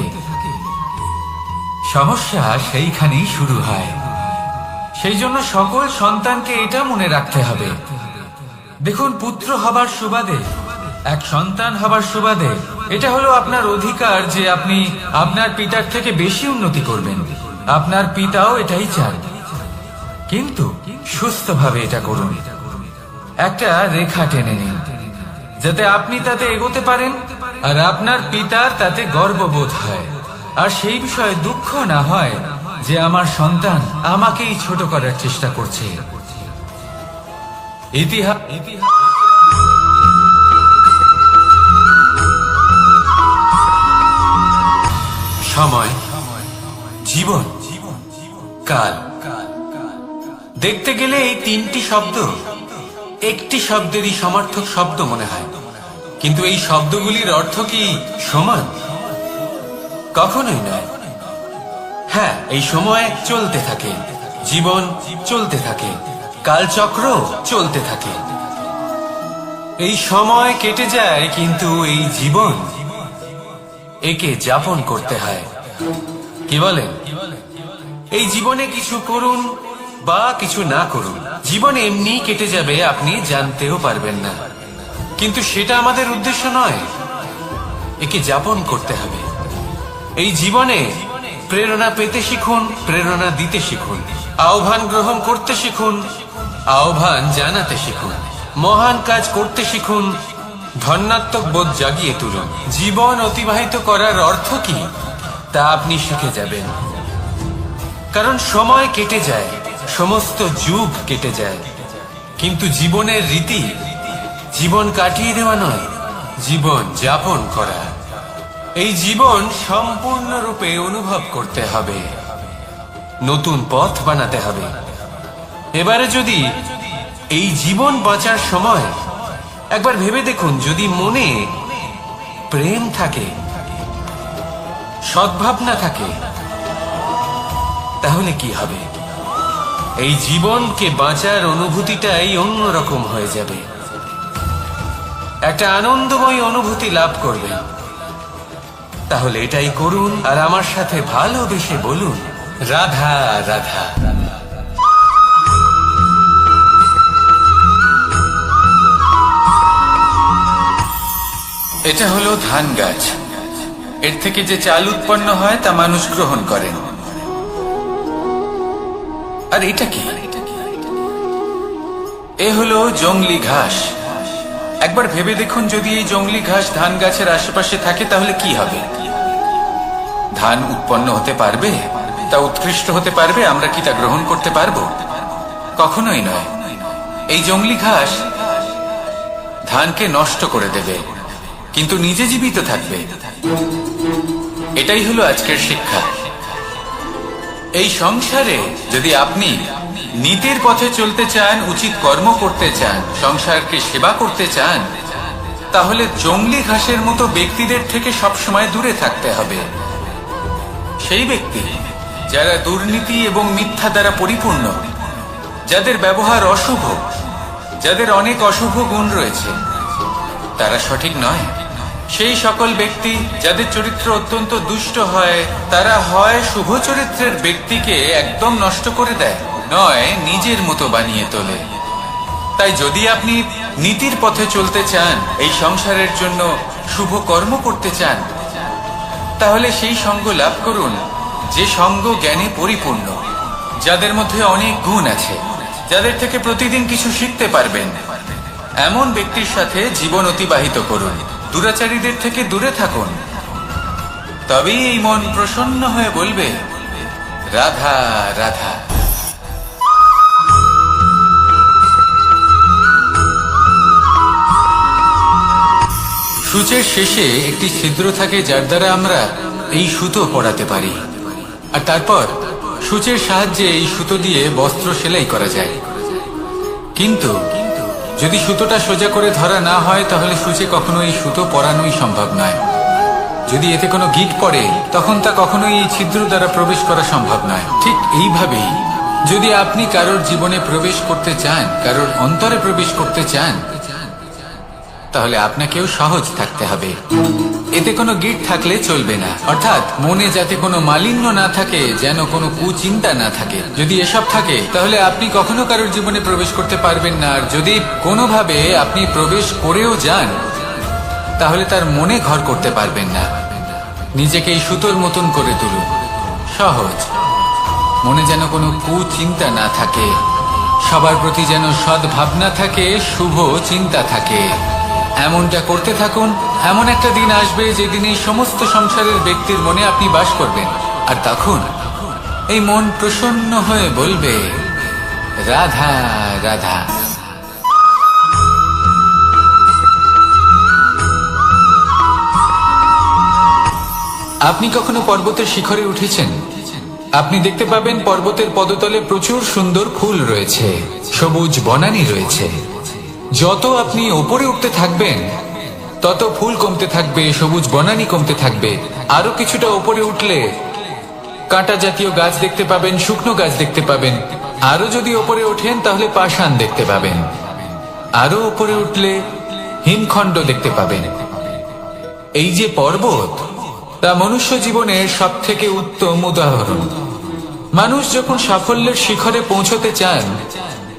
সমস্যা সেইখানেই শুরু হয়। সেই জন্য সকল সন্তানকে এটা মনে রাখতে হবে, দেখুন, পুত্র হবার সুবাদে, এক সন্তান হবার সুবাদে এটা হলো আপনার অধিকার যে আপনি আপনার পিতার থেকে বেশি উন্নতি করবেন। আপনার পিতাও এটাই চান, কিন্তু সুস্থভাবে এটা করুন। একটা রেখা টেনে নিন, যাতে আপনি তাতে এগোতে পারেন আর আপনার পিতার তাতে গর্ববোধ হয়, আর সেই বিষয়ে দুঃখ না হয় যে আমার সন্তান আমাকেই ছোট করার চেষ্টা করছে। ইতিহাস সময়, জীবন, কাল। দেখতে গেলে এই তিনটি শব্দ একটি শব্দেরই সমার্থক শব্দ মনে হয়, কিন্তু এই শব্দগুলির অর্থ কি সমান? কখনোই নয়। হ্যাঁ, এই সময় চলতে থাকে, জীবন চলতে থাকে, কালচক্র চলতে থাকে। এই সময় কেটে যায়, কিন্তু এই জীবন একে যাপন করতে হয়। কি বলেন? এই জীবনে কিছু করুন বা কিছু না করুন, জীবন এমনি কেটে যাবে, আপনি জানতেও পারবেন না। কিন্তু সেটা আমাদের উদ্দেশ্য নয়, একে যাপন করতে হবে। এই জীবনে প্রেরণা পেতে শিখুন, প্রেরণা দিতে শিখুন, আহ্বান গ্রহণ করতে শিখুন, আহ্বান জানাতে শিখুন, মহান কাজ করতে শিখুন, ধন্যাত্মক বোধ জাগিয়ে তুলুন। জীবন অতিবাহিত করার অর্থ কি তা আপনি শিখে যাবেন। কারণ সময় কেটে যায়, সমস্ত যুগ কেটে যায়, কিন্তু জীবনের রীতি জীবন কাটিয়ে দেওয়া নয়, জীবন যাপন করা। এই জীবন সম্পূর্ণরূপে অনুভব করতে হবে, নতুন পথ বানাতে হবে। এবারে যদি এই জীবন বাঁচার সময় একবার ভেবে দেখুন, যদি মনে প্রেম থাকে, সদ্ভাবনা থাকে, তাহলে কি হবে? এই জীবনকে বাঁচার অনুভূতিটাই অন্যরকম হয়ে যাবে, একটা আনন্দময় অনুভূতি লাভ করবেন। তাহলে এটাই করুন, আর আমার সাথে ভালোবেসে বলুন, রাধা রাধা। এটা হলো ধান গাছ। এর থেকে যে চাল উৎপন্ন হয় তা মানুষ গ্রহণ করেন। আর এটা কি? এ হলো জংলি ঘাস। একবার ভেবে দেখুন, যদি এই জংলি ঘাস ধান গাছের আশেপাশে থাকে তাহলে কি হবে? ধান উৎপন্ন হতে পারবে? তা উৎকৃষ্ট হতে পারবে? আমরা কি তা গ্রহণ করতে পারবো? কখনোই নয়। এই জংলি ঘাস ধানকে নষ্ট করে দেবে, কিন্তু নিজে জীবিত থাকবে। এটাই হলো আজকের শিক্ষা। এই সংসারে যদি আপনি নীতির পথে চলতে চান, উচিত কর্ম করতে চান, সংসারকে সেবা করতে চান, তাহলে জংলি ঘাসের মতো ব্যক্তিদের থেকে সবসময় দূরে থাকতে হবে। সেই ব্যক্তি যারা দুর্নীতি এবং মিথ্যা দ্বারা পরিপূর্ণ, যাদের ব্যবহার অশুভ, যাদের অনেক অশুভ গুণ রয়েছে, তারা সঠিক নয়। সেই সকল ব্যক্তি যাদের চরিত্র অত্যন্ত দুষ্ট হয়, তারা হয় শুভ চরিত্রের ব্যক্তিকে একদম নষ্ট করে দেয়, নয় নিজের মতো বানিয়ে তোলে। তাই যদি আপনি নীতির পথে চলতে চান, এই সংসারের জন্য শুভ কর্ম করতে চান, তাহলে সেই সঙ্গ লাভ করুন যে সঙ্গ জ্ঞানে পরিপূর্ণ, যাদের মধ্যে অনেক গুণ আছে, যাদের থেকে প্রতিদিন কিছু শিখতে পারবেন। এমন ব্যক্তির সাথে জীবন অতিবাহিত করুন, দুরাচারীদের থেকে দূরে থাকুন। তবেই এই মন প্রসন্ন হয়ে বলবে, রাধা রাধা। সূচের শেষে একটি ছিদ্র থাকে, যার দ্বারা আমরা এই সুতো পরাতে পারি, আর তারপর সূচের সাহায্যে এই সুতো দিয়ে বস্ত্র সেলাই করা যায়। কিন্তু যদি সুতোটা সোজা করে ধরা না হয়, তাহলে সূচে কখনো এই সুতো পরানোই সম্ভব নয়। যদি এতে কোনো গিঁট পড়ে, তখন তা কখনোই এই ছিদ্র দ্বারা প্রবেশ করা সম্ভব নয়। ঠিক এইভাবেই যদি আপনি কারোর জীবনে প্রবেশ করতে চান, কারোর অন্তরে প্রবেশ করতে চান, তাহলে আপনাকেও সহজ থাকতে হবে। এতে কোনো গিঁট থাকলে চলবে না, অর্থাৎ মনে যাতে কোনো মালিন্য না থাকে, যেন কোনো কুচিন্তা না থাকে। যদি এসব থাকে, তাহলে আপনি কখনো কারোর জীবনে প্রবেশ করতে পারবেন না। আর যদি কোনোভাবে আপনি প্রবেশ করেও যান, তাহলে তার মনে ঘর করতে পারবেন না। নিজেকে এই সুতোর মতন করে তুলুন, সহজ। মনে যেন কোনো কুচিন্তা না থাকে, সবার প্রতি যেন সদ্ভাবনা থাকে, শুভ চিন্তা থাকে। এমনটা করতে থাকুন। এমন একটা দিন আসবে যেদিন এই সমস্ত সংসারের ব্যক্তির মনে আপনি বাস করবেন, আর তখন এই মন প্রসন্ন হয়ে বলবে, রাধা রাধা। আপনি কখনো পর্বতের শিখরে উঠেছেন? আপনি দেখতে পাবেন পর্বতের পদতলে প্রচুর সুন্দর ফুল রয়েছে, সবুজ বনানী রয়েছে। যত আপনি ওপরে উঠতে থাকবেন তত ফুল কমতে থাকবে, সবুজ বনানী কমতে থাকবে। আরো কিছুটা ওপরে উঠলে কাঁটা জাতীয় গাছ দেখতে পাবেন, শুকনো গাছ দেখতে পাবেন। আরো যদি ওপরে ওঠেন তাহলে পাষাণ দেখতে পাবেন। আরো ওপরে উঠলে হিমখণ্ড দেখতে পাবেন। এই যে পর্বত, তা মনুষ্য জীবনের সব থেকে উত্তম উদাহরণ। মানুষ যখন সাফল্যের শিখরে পৌঁছতে চান,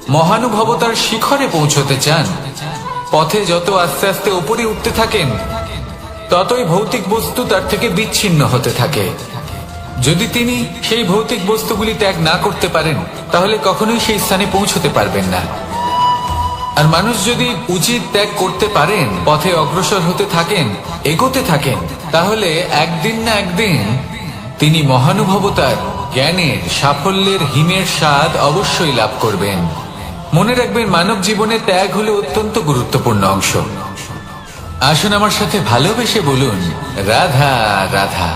মহানুভবতার শিখরে পৌঁছতে চান, পথে যত আস্তে আস্তে উপরে উঠতে থাকেন ততই ভৌতিক বস্তু তার থেকে বিচ্ছিন্ন হতে থাকে। যদি তিনি সেই ভৌতিক বস্তুগুলি ত্যাগ না করতে পারেন তাহলে কখনোই সেই স্থানে পৌঁছতে পারবেন না। আর মানুষ যদি উচিত ত্যাগ করতে পারেন, পথে অগ্রসর হতে থাকেন, এগোতে থাকেন, তাহলে একদিন না একদিন তিনি মহানুভবতার, জ্ঞানের, সাফল্যের হিমের স্বাদ অবশ্যই লাভ করবেন। মনে রাখবেন, মানব জীবনে ত্যাগ হলো অত্যন্ত গুরুত্বপূর্ণ অংশ। আসুন আমার সাথে ভালোবেসে বলুন, রাধা রাধা।